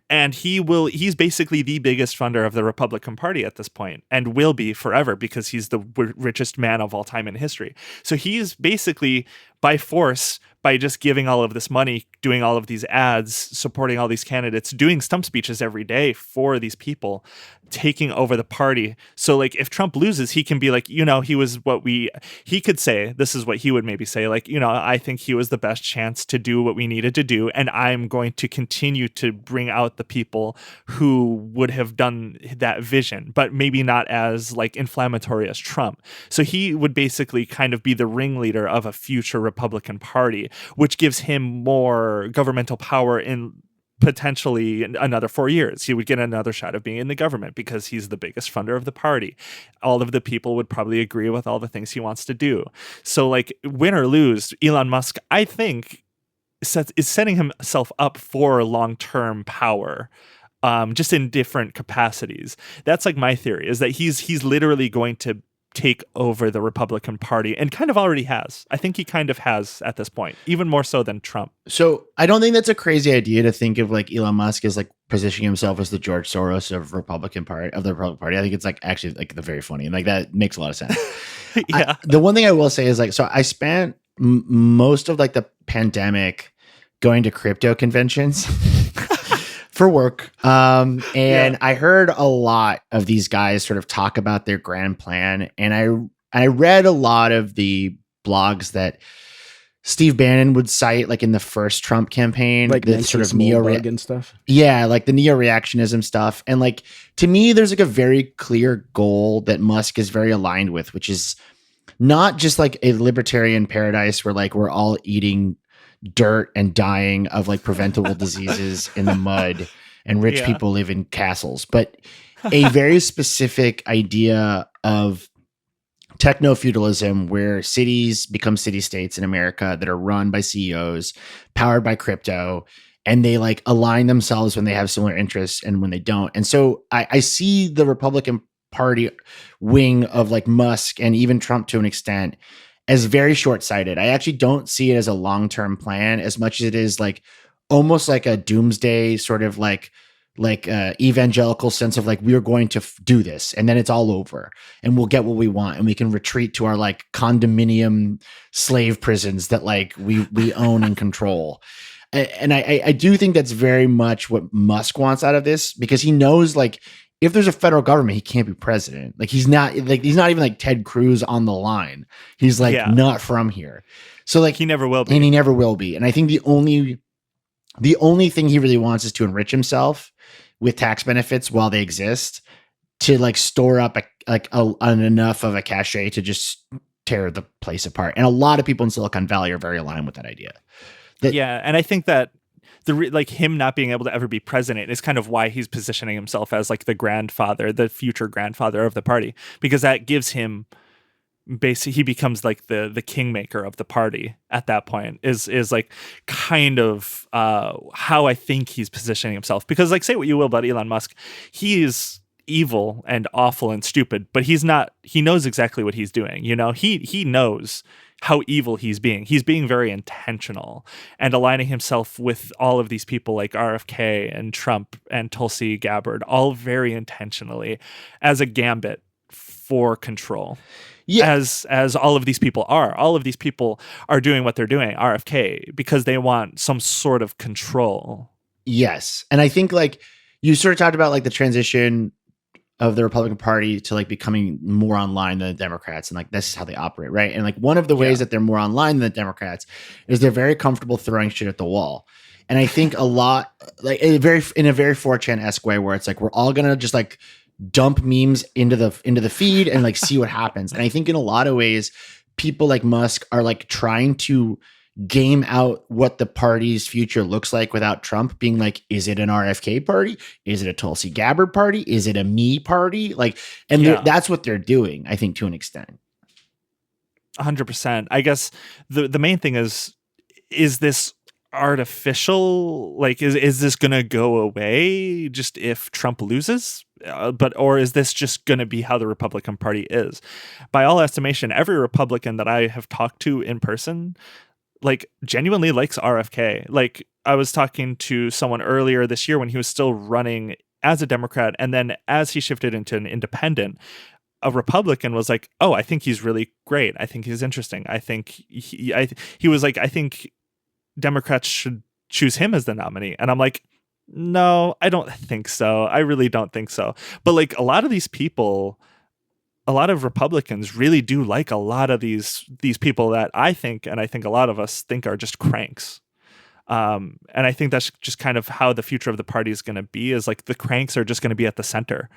and he's basically the biggest funder of the Republican Party at this point, and will be forever because he's the richest man of all time in history. So he's basically by force, by just giving all of this money, doing all of these ads, supporting all these candidates, doing stump speeches every day for these people, taking over the party. So like if Trump loses, he can be like, he could say, this is what he would maybe say, like, I think he was the best chance to do what we needed to do, and I'm going to continue to bring out the people who would have done that vision, but maybe not as like inflammatory as Trump. So he would basically kind of be the ringleader of a future Republican Party, which gives him more governmental power in potentially another 4 years. He would get another shot of being in the government because he's the biggest funder of the party. All of the people would probably agree with all the things he wants to do. So like win or lose, Elon Musk, I think, is setting himself up for long-term power. Just in different capacities. That's like my theory, is that he's literally going to take over the Republican Party, and kind of already has. I think he kind of has at this point, even more so than Trump. So I don't think that's a crazy idea to think of like Elon Musk as like positioning himself as the George Soros of the Republican Party. I think it's like actually like the very funny, and like that makes a lot of sense. Yeah. The one thing I will say is like, so I spent most of like the pandemic going to crypto conventions. For work. I heard a lot of these guys sort of talk about their grand plan. And I read a lot of the blogs that Steve Bannon would cite, like in the first Trump campaign, like the sort of and stuff. Yeah, like the neo-reactionism stuff. And like, to me, there's like a very clear goal that Musk is very aligned with, which is not just like a libertarian paradise where like we're all eating dirt and dying of like preventable diseases in the mud, and rich people live in castles, but a very specific idea of techno-feudalism where cities become city-states in America that are run by CEOs, powered by crypto, and they like align themselves when they have similar interests and when they don't. And so I see the Republican Party wing of like Musk and even Trump to an extent as very short-sighted. I actually don't see it as a long-term plan as much as it is like almost like a doomsday sort of like evangelical sense of like, we're going to do this and then it's all over and we'll get what we want and we can retreat to our like condominium slave prisons that like we own and control. And I do think that's very much what Musk wants out of this, because he knows like if there's a federal government, he can't be president. Like he's not even like Ted Cruz on the line. He's like not from here. So like he never will be. And he never will be. And I think the only thing he really wants is to enrich himself with tax benefits while they exist, to like store up enough of a cachet to just tear the place apart. And a lot of people in Silicon Valley are very aligned with that idea. And I think that him not being able to ever be president is kind of why he's positioning himself as like the future grandfather of the party, because that gives him basically, he becomes like the kingmaker of the party at that point, is like kind of how I think he's positioning himself. Because like, say what you will about Elon Musk, he is evil and awful and stupid, but he knows exactly what he's doing. He knows how evil he's being. He's being very intentional and aligning himself with all of these people like RFK and Trump and Tulsi Gabbard, all very intentionally as a gambit for control. Yeah. As all of these people are. All of these people are doing what they're doing, RFK, because they want some sort of control. Yes. And I think like you sort of talked about like the transition of the Republican Party to like becoming more online than the Democrats, and like this is how they operate, right? And like one of the ways that they're more online than the Democrats is they're very comfortable throwing shit at the wall. And I think a lot like in a very 4chan-esque way where it's like we're all gonna just like dump memes into the feed and like see what happens. And I think in a lot of ways, people like Musk are like trying to game out what the party's future looks like without Trump being like, is it an RFK party? Is it a Tulsi Gabbard party? Is it a me party? Like, and that's what they're doing, I think, to an extent. 100%. I guess the main thing is this artificial? Like, is this going to go away just if Trump loses? Or is this just going to be how the Republican Party is? By all estimation, every Republican that I have talked to in person, like, genuinely likes RFK. Like, I was talking to someone earlier this year when he was still running as a Democrat, and then as he shifted into an independent, a Republican was like, "Oh, I think he's really great. I think he's interesting. I think he was like, I think Democrats should choose him as the nominee. And I'm like, no, I don't think so. I really don't think so. But like a lot of these people, a lot of Republicans really do like a lot of these people that I think, and I think a lot of us think, are just cranks. And I think that's just kind of how the future of the party is going to be, is like the cranks are just going to be at the center.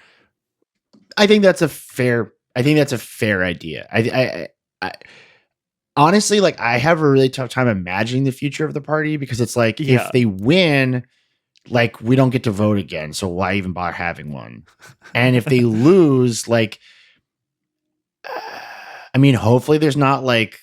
I think that's a fair idea. I honestly, like, I have a really tough time imagining the future of the party, because it's like, if they win, like, we don't get to vote again. So why even bother having one? And if they lose, like, I mean, hopefully there's not like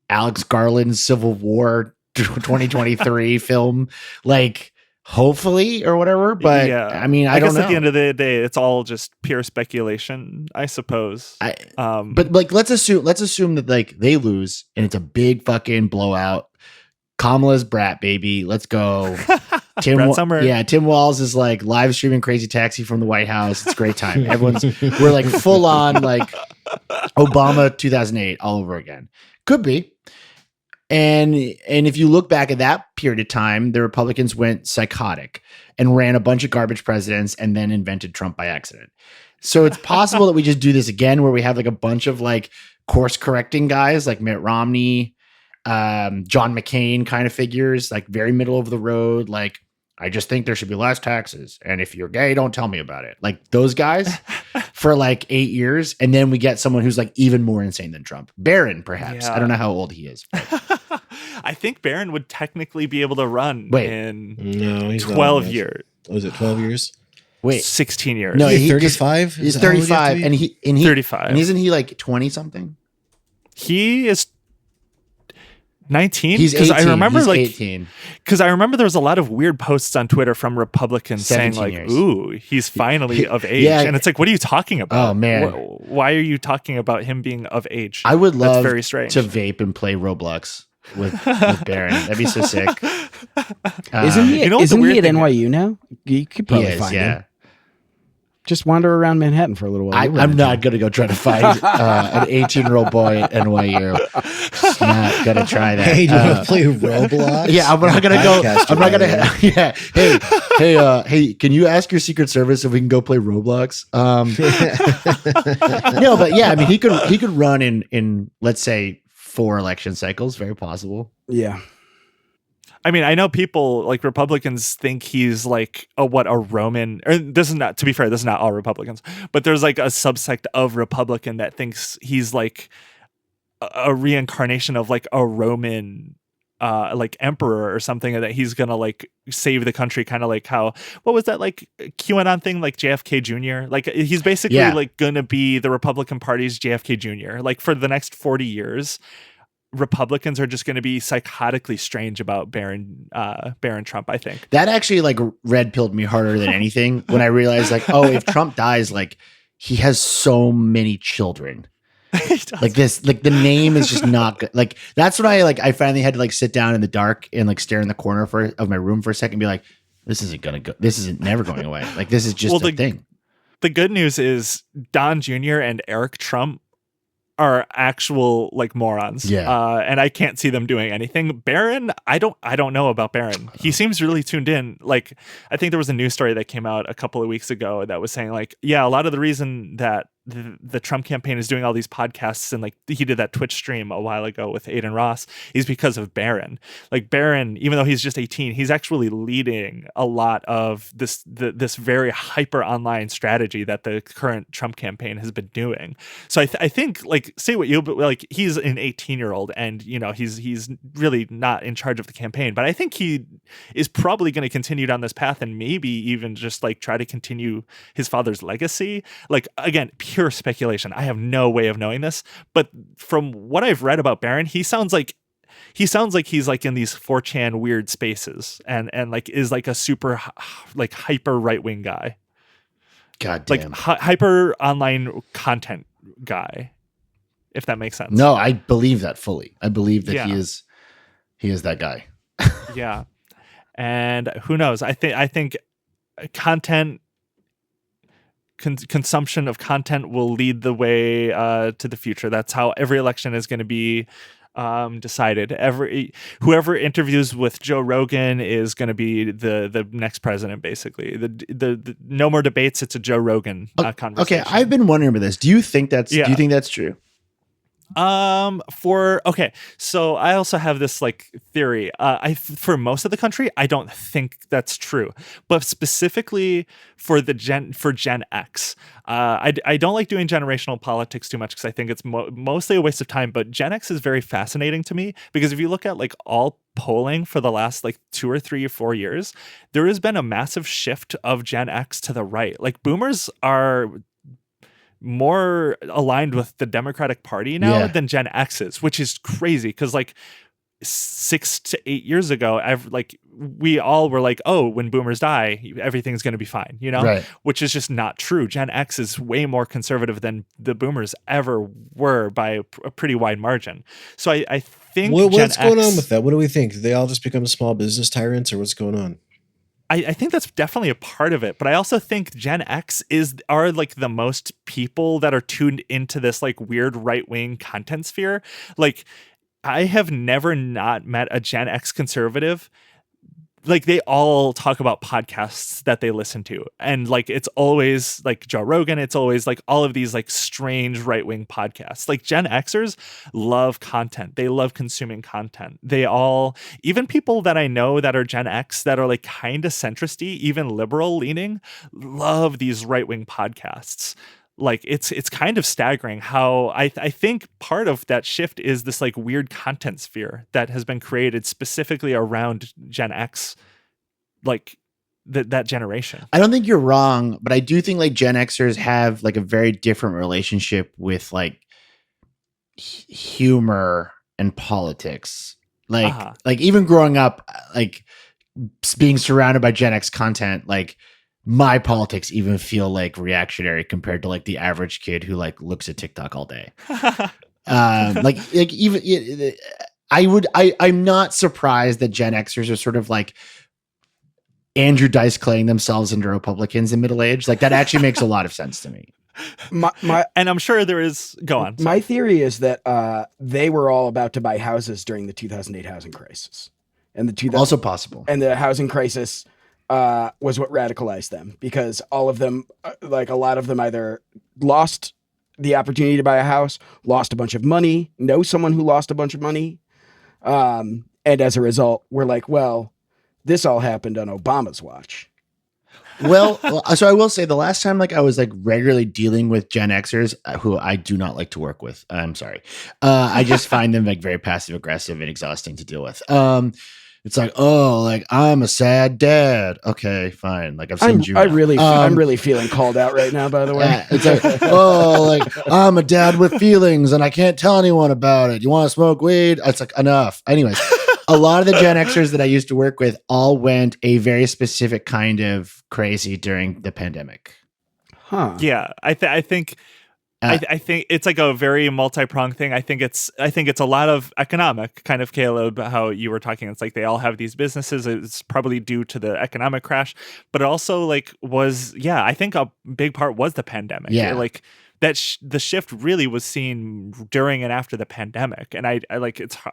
Alex Garland's Civil War 2023 film, like, hopefully, or whatever. But I mean, I don't know. At the end of the day, it's all just pure speculation, I suppose. But like, let's assume that like they lose and it's a big fucking blowout. Kamala's brat baby. Let's go. Tim Walz is like live streaming Crazy Taxi from the White House. It's a great time. We're like full on like Obama 2008 all over again. Could be. And if you look back at that period of time, the Republicans went psychotic and ran a bunch of garbage presidents and then invented Trump by accident. So it's possible that we just do this again, where we have like a bunch of like course correcting guys like Mitt Romney, John McCain kind of figures, like very middle of the road. Like, I just think there should be less taxes. And if you're gay, don't tell me about it. Like those guys for like 8 years. And then we get someone who's like even more insane than Trump. Barron, perhaps. Yeah. I don't know how old he is. I think Barron would technically be able to run in 12 years. Was it 12 years? Wait, 16 years. No, he's 35. He's 35, and he 35. And isn't he like 20 something? He is 19. He's 18. I remember he's like 18. Because I remember there was a lot of weird posts on Twitter from Republicans saying like, years. "Ooh, he's finally of age," and it's like, what are you talking about? Oh man, why are you talking about him being of age? I would love very strange to vape and play Roblox with Barron. That'd be so sick. Isn't he at NYU now? You could probably find him. Just wander around Manhattan for a little while. I'm not going to go try to find an 18-year-old boy at NYU. Just not going to try that. Hey, do you want to play Roblox? Yeah, I'm not going to go. I'm not going to. Yeah. Hey, can you ask your Secret Service if we can go play Roblox? No, but yeah, I mean, he could run in let's say 4 election cycles. Very possible. Yeah. I mean, I know people like Republicans think he's like a Roman, or this is not, to be fair, this is not all Republicans, but there's like a subsect of Republican that thinks he's like a reincarnation of like a Roman like emperor or something, that he's gonna like save the country, kind of like how, what was that like QAnon thing, like JFK Jr. Like he's basically like gonna be the Republican Party's JFK Jr. Like for the next 40 years. Republicans are just going to be psychotically strange about Barron Trump, I think. That actually like red pilled me harder than anything when I realized like, oh, if Trump dies, like he has so many children. Like this, like the name is just not good. Like that's when I finally had to like sit down in the dark and like stare in the corner of my room for a second and be like, this isn't going to go. This isn't never going away. Like this is just a thing. The good news is Don Jr. and Eric Trump are actual like morons. Yeah. And I can't see them doing anything. Barron, I don't know about Barron. He seems really tuned in. Like, I think there was a news story that came out a couple of weeks ago that was saying like, yeah, a lot of the reason that the Trump campaign is doing all these podcasts and like he did that Twitch stream a while ago with Aiden Ross is because of Barron. Like Barron, even though he's just 18, he's actually leading a lot of this very hyper online strategy that the current Trump campaign has been doing. So I think like, say what you, but like he's an 18-year-old and you know he's really not in charge of the campaign, but I think he is probably going to continue down this path and maybe even just like try to continue his father's legacy. Like again, pure speculation. I have no way of knowing this, but from what I've read about Barron, he sounds like he's like in these 4chan weird spaces and like is like a super like hyper right-wing guy. God damn. Like hyper online content guy, if that makes sense. No, I believe that fully. I believe that he is that guy. Yeah. And who knows? I think content consumption of content will lead the way to the future. That's how every election is going to be decided. Whoever interviews with Joe Rogan is going to be the next president, basically. The no more debates. It's a Joe Rogan conversation. Okay, I've been wondering about this. Do you think that's true? So I also have this like theory. For most of the country, I don't think that's true, but specifically for Gen X, I don't like doing generational politics too much because I think it's mostly a waste of time. But Gen X is very fascinating to me because if you look at like all polling for the last like 2 or 3 or 4 years, there has been a massive shift of Gen X to the right. Like boomers are more aligned with the Democratic Party now than Gen X is, which is crazy because like 6 to 8 years ago, we all were like, oh, when boomers die, everything's going to be fine, Right. Which is just not true. Gen X is way more conservative than the boomers ever were by a pretty wide margin. So I think what's going on with that? What do we think? Did they all just become small business tyrants, or what's going on? I think that's definitely a part of it, but I also think Gen X are like the most people that are tuned into this like weird right-wing content sphere. Like I have never not met a Gen X conservative. Like they all talk about podcasts that they listen to, and like it's always like Joe Rogan, it's always like all of these like strange right-wing podcasts. Like Gen Xers love content, they love consuming content. They all, even people that I know that are Gen X that are like kind of centristy, even liberal leaning, love these right-wing podcasts. Like it's kind of staggering how I think part of that shift is this like weird content sphere that has been created specifically around Gen X, like that generation. I don't think you're wrong, but I do think like Gen Xers have like a very different relationship with like humor and politics. Like even growing up, like being surrounded by Gen X content, like my politics even feel like reactionary compared to like the average kid who like looks at TikTok all day. I'm not surprised that Gen Xers are sort of like Andrew Dice Claying themselves into Republicans in middle age. Like that actually makes a lot of sense to me. And I'm sure there is. Go on. My theory is that they were all about to buy houses during the 2008 housing crisis, and also possible. And the housing crisis was what radicalized them, because all of them, like a lot of them, either lost the opportunity to buy a house, lost a bunch of money, know someone who lost a bunch of money, and as a result, we're like, well, this all happened on Obama's watch. Well, so I will say the last time like I was like regularly dealing with Gen Xers who I do not like to work with. I'm sorry. I just find them like very passive aggressive and exhausting to deal with. It's like, oh, like I'm a sad dad. Okay, fine. Like I'm really feeling called out right now, by the way. Yeah, it's like, oh, like I'm a dad with feelings and I can't tell anyone about it. You want to smoke weed? It's like enough. Anyways, a lot of the Gen Xers that I used to work with all went a very specific kind of crazy during the pandemic. Huh. Yeah, I think it's like a very multi-pronged thing. I think it's a lot of economic, kind of, Caleb, how you were talking. It's like they all have these businesses. It's probably due to the economic crash, but it also like I think a big part was the pandemic. Yeah. Like that the shift really was seen during and after the pandemic. And I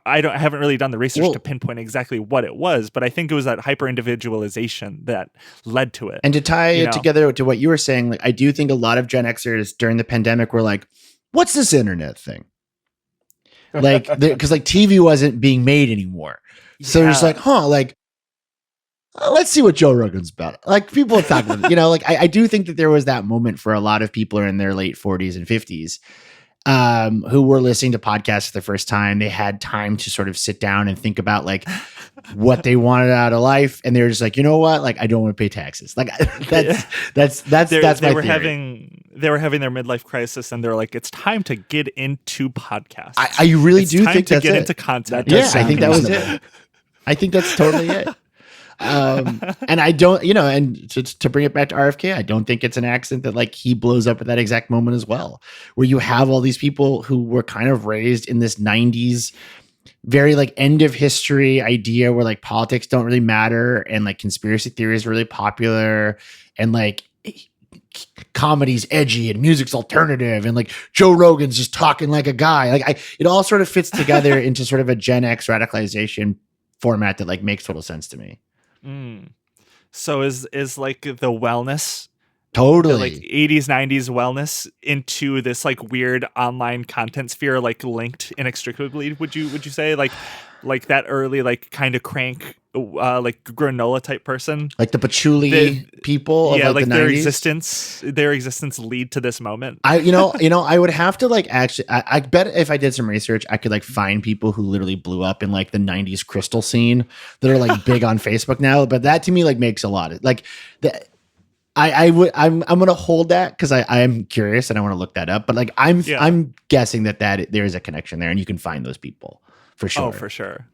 haven't really done the research to pinpoint exactly what it was, but I think it was that hyper individualization that led to it. And to tie it together to what you were saying, like I do think a lot of Gen Xers during the pandemic were like, what's this internet thing? Like, because like TV wasn't being made anymore. So they're just like, like, let's see what Joe Rogan's about. Like people are talking about, like I do think that there was that moment for a lot of people in their late 40s and 50s who were listening to podcasts for the first time. They had time to sort of sit down and think about like what they wanted out of life. And they were just like, you know what? Like, I don't want to pay taxes. Like that's my theory. They were having their midlife crisis and they're like, it's time to get into podcasts. I really do think to that's get it. into content. I think that was it. I think that's totally it. And I don't, and to bring it back to RFK, I don't think it's an accident that like he blows up at that exact moment as well, where you have all these people who were kind of raised in this 90s, very like end of history idea where like politics don't really matter and like conspiracy theories are really popular. And like comedy's edgy and music's alternative, and like Joe Rogan's just talking like a guy. Like it all sort of fits together into sort of a Gen X radicalization format that like makes total sense to me. So is like the wellness, totally, the, like 80s 90s wellness into this like weird online content sphere, like linked inextricably? Would you say like that early like kind of crank like granola type person, like the patchouli people? Yeah, of like the their 90s? their existence lead to this moment. I would have to like actually. I bet if I did some research, I could like find people who literally blew up in like the 90s crystal scene that are like big on Facebook now. But that to me like makes a lot of like that. I'm gonna hold that because I am curious and I want to look that up. But like I'm guessing that there is a connection there, and you can find those people for sure. Oh, for sure.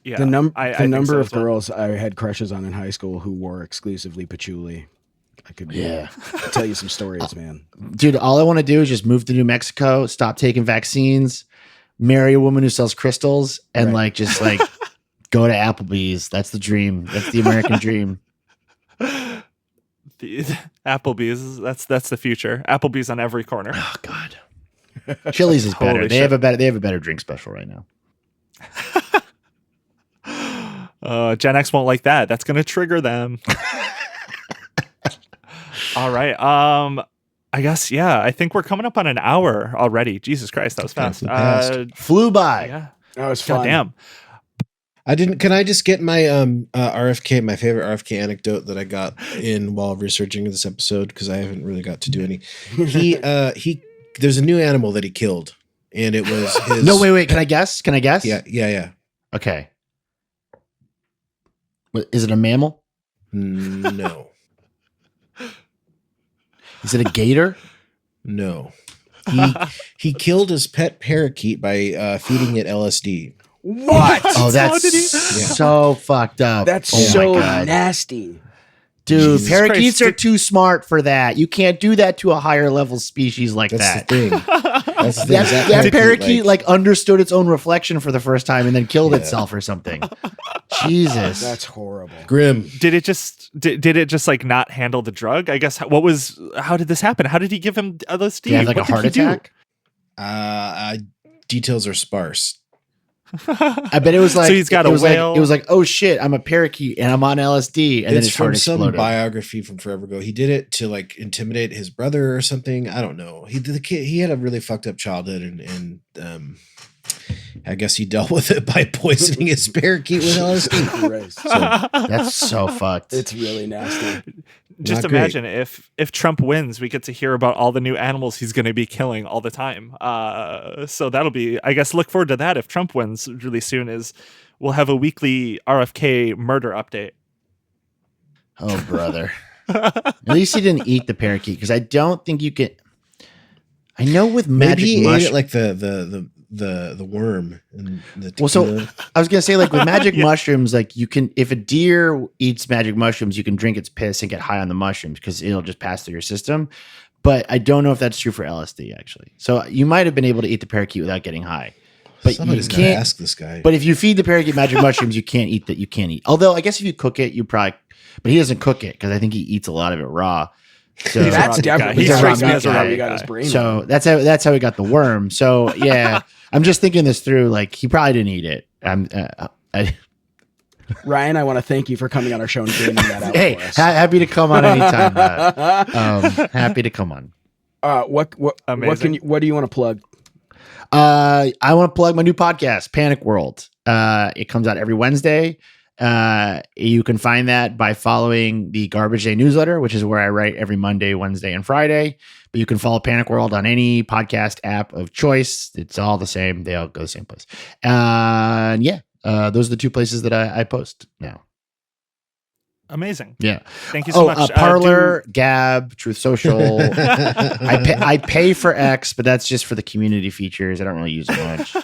Yeah, the number so of girls I had crushes on in high school who wore exclusively patchouli. I could tell you some stories, man. Dude, all I want to do is just move to New Mexico, stop taking vaccines, marry a woman who sells crystals, and like just like go to Applebee's. That's the dream. That's the American dream. The Applebee's, that's the future. Applebee's on every corner. Oh God. Chili's is better. Holy they have a better drink special right now. Gen X won't like that. That's gonna trigger them. All right. I guess I think we're coming up on an hour already. Jesus Christ, that was fast. Flew by. Yeah. That was fun. Damn. Can I just get my RFK, my favorite RFK anecdote that I got in while researching this episode, because I haven't really got to do any. He there's a new animal that he killed, and it was his. No, wait. Can I guess? Yeah. Okay. Is it a mammal? No. Is it a gator? No. He killed his pet parakeet by feeding it LSD. What? Oh, that's so fucked up. That's so nasty. Dude, Jesus parakeets Christ. are too smart for that. You can't do that to a higher level species like That's that. the thing. That's the thing. That parakeet like understood its own reflection for the first time and then killed itself or something. Jesus. That's horrible. Grim. Did it just like not handle the drug? I guess how did this happen? How did he give him LSD? Did he have like What a heart did he do? attack? Details are sparse. I bet it was like So he's got a whale. It was like, oh shit, I'm a parakeet and I'm on LSD, and then his heart from some exploded. biography from forever ago. He did it to like intimidate his brother or something. I don't know. He had a really fucked up childhood, and I guess he dealt with it by poisoning his parakeet with LSD. So, that's so fucked. It's really nasty. Just Not imagine if Trump wins, we get to hear about all the new animals he's going to be killing all the time. So that'll be, I guess, look forward to that. If Trump wins really soon, we'll have a weekly RFK murder update. Oh, brother. At least he didn't eat the parakeet, because I don't think you can. I know with magic Maybe he mushroom, ate it like the worm and the well, so tequila. I was gonna say, like with magic mushrooms, like you can, if a deer eats magic mushrooms, you can drink its piss and get high on the mushrooms because it'll just pass through your system. But I don't know if that's true for LSD actually. So you might have been able to eat the parakeet without getting high. But Somebody's you gotta can't ask this guy. But if you feed the parakeet magic mushrooms, you can't eat that. You can't eat. Although I guess if you cook it, you probably. But he doesn't cook it because I think he eats a lot of it raw. So That's definitely He strikes me as a raw he got guy. his brain. So that's how he got the worm. So yeah, I'm just thinking this through. Like he probably didn't eat it. Ryan, I want to thank you for coming on our show and getting that out Hey, for us. happy to come on anytime. Happy to come on. What do you want to plug? I want to plug my new podcast, Panic World. It comes out every Wednesday. You can find that by following the Garbage Day newsletter, which is where I write every Monday, Wednesday, and Friday. But you can follow Panic World on any podcast app of choice. It's all the same. They all go the same place. And those are the two places that I post now. Amazing. Yeah. Thank you so much. Parler, Gab, Truth Social. I pay for X, but that's just for the community features. I don't really use it much.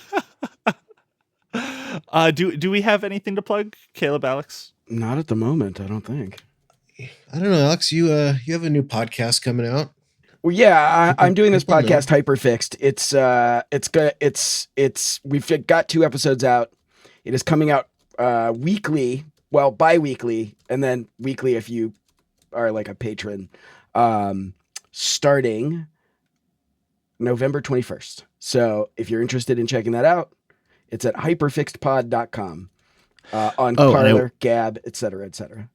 Do we have anything to plug, Caleb, Alex? Not at the moment, I don't think. I don't know, Alex. You have a new podcast coming out. Well, yeah, I'm doing this podcast, Hyperfixed. We've got 2 episodes out. It is coming out weekly, well, bi-weekly, and then weekly if you are like a patron. starting November 21st. So if you're interested in checking that out, it's at hyperfixedpod.com on Parler, Gab, etc., etc.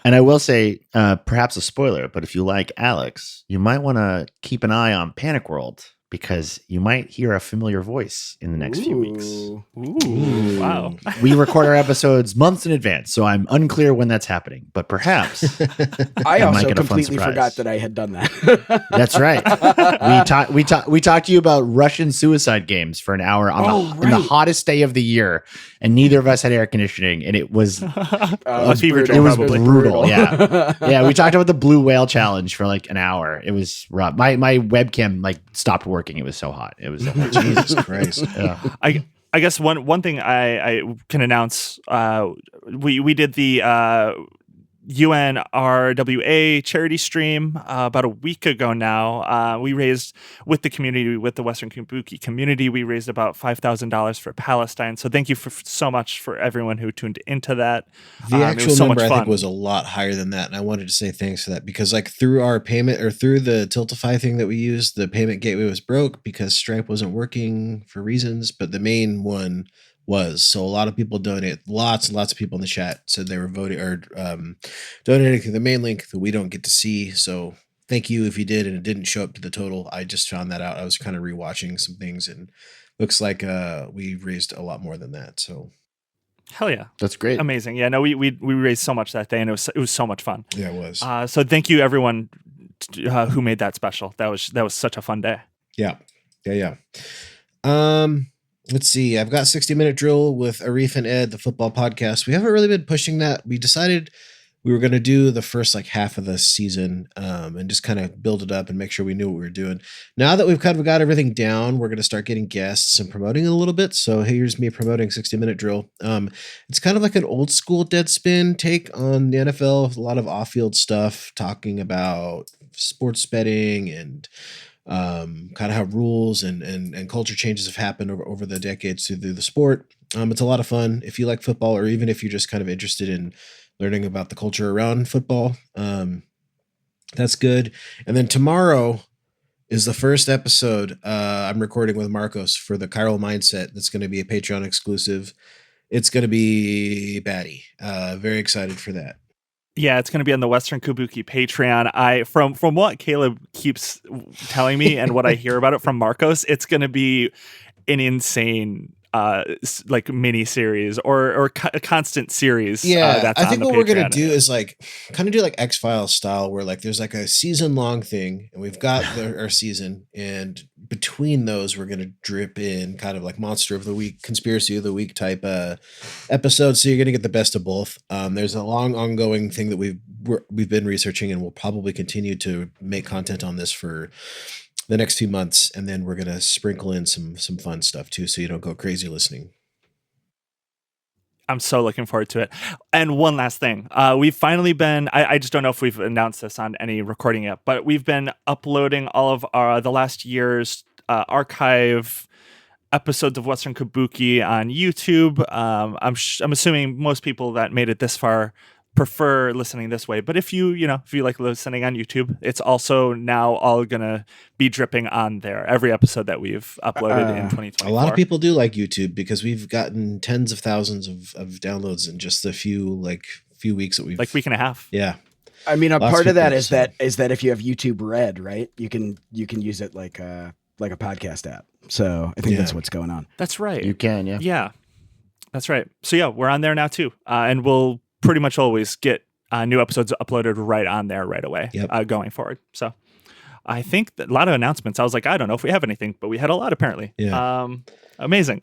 And I will say, perhaps a spoiler, but if you like Alex, you might want to keep an eye on Panic World, because you might hear a familiar voice in the next few weeks. Ooh, wow. We record our episodes months in advance, so I'm unclear when that's happening, but perhaps. I also completely forgot that I had done that. That's right. We talked to you about Russian suicide games for an hour on in the hottest day of the year, and neither of us had air conditioning, and it was brutal. Yeah. We talked about the blue whale challenge for like an hour. It was rough. My webcam like stopped working. It was so hot. It was Jesus Christ. Yeah. I guess one thing I can announce, we did the UNRWA charity stream about a week ago now. We raised, with the community, with the Western Kabuki community, we raised about $5,000 for Palestine. So thank you so much for everyone who tuned into that. The actual number I think was a lot higher than that. And I wanted to say thanks for that, because like through our payment, or through the Tiltify thing that we used, the payment gateway was broke because Stripe wasn't working for reasons, but the main one was. So a lot of people donated. Lots and lots of people in the chat said they were voting or donating through the main link that we don't get to see. So thank you if you did and it didn't show up to the total. I just found that out. I was kind of rewatching some things, and looks like we raised a lot more than that. So hell yeah, that's great, amazing. Yeah, no, we raised so much that day, and it was so much fun. Yeah, it was. So thank you everyone who made that special. That was such a fun day. Yeah. Let's see. I've got 60-minute drill with Arif and Ed, the football podcast. We haven't really been pushing that. We decided we were going to do the first like half of the season and just kind of build it up and make sure we knew what we were doing. Now that we've kind of got everything down, we're going to start getting guests and promoting it a little bit. So here's me promoting 60-minute drill. It's kind of like an old school Deadspin take on the NFL. A lot of off-field stuff, talking about sports betting and kind of how rules and culture changes have happened over the decades through the sport. It's a lot of fun. If you like football, or even if you're just kind of interested in learning about the culture around football, that's good. And then tomorrow is the first episode I'm recording with Marcos for the Chiral Mindset. That's going to be a Patreon exclusive. It's going to be batty. Very excited for that. Yeah, it's going to be on the Western Kabuki Patreon. From what Caleb keeps telling me and what I hear about it from Marcos, it's going to be an insane like mini series or a constant series. Yeah, I think what we're going to do is like kind of do like X-Files style, where like there's like a season long thing, and we've got our season, and between those we're going to drip in kind of like Monster of the Week, Conspiracy of the Week type episodes. So you're going to get the best of both. There's a long ongoing thing that we've been researching, and we'll probably continue to make content on this for the next few months, and then we're going to sprinkle in some fun stuff too, so you don't go crazy listening. I'm so looking forward to it. And one last thing, we've finally been, I just don't know if we've announced this on any recording yet, but we've been uploading all of the last year's archive episodes of Western Kabuki on YouTube. I'm assuming most people that made it this far prefer listening this way, but if you like listening on YouTube, it's also now all gonna be dripping on there, every episode that we've uploaded in 2024. A lot of people do like YouTube because we've gotten tens of thousands of downloads in just a few weeks that we've, like week and a half. Yeah, I mean, a part of that is that if you have YouTube Red, right, you can use it like a podcast app. So I think that's what's going on. That's right. You can, yeah, that's right. So yeah, we're on there now too, and we'll pretty much always get new episodes uploaded right on there right away. Going forward. So I think a lot of announcements. I was like, I don't know if we have anything, but we had a lot apparently. Yeah. Amazing.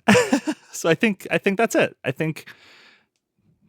So I think that's it. I think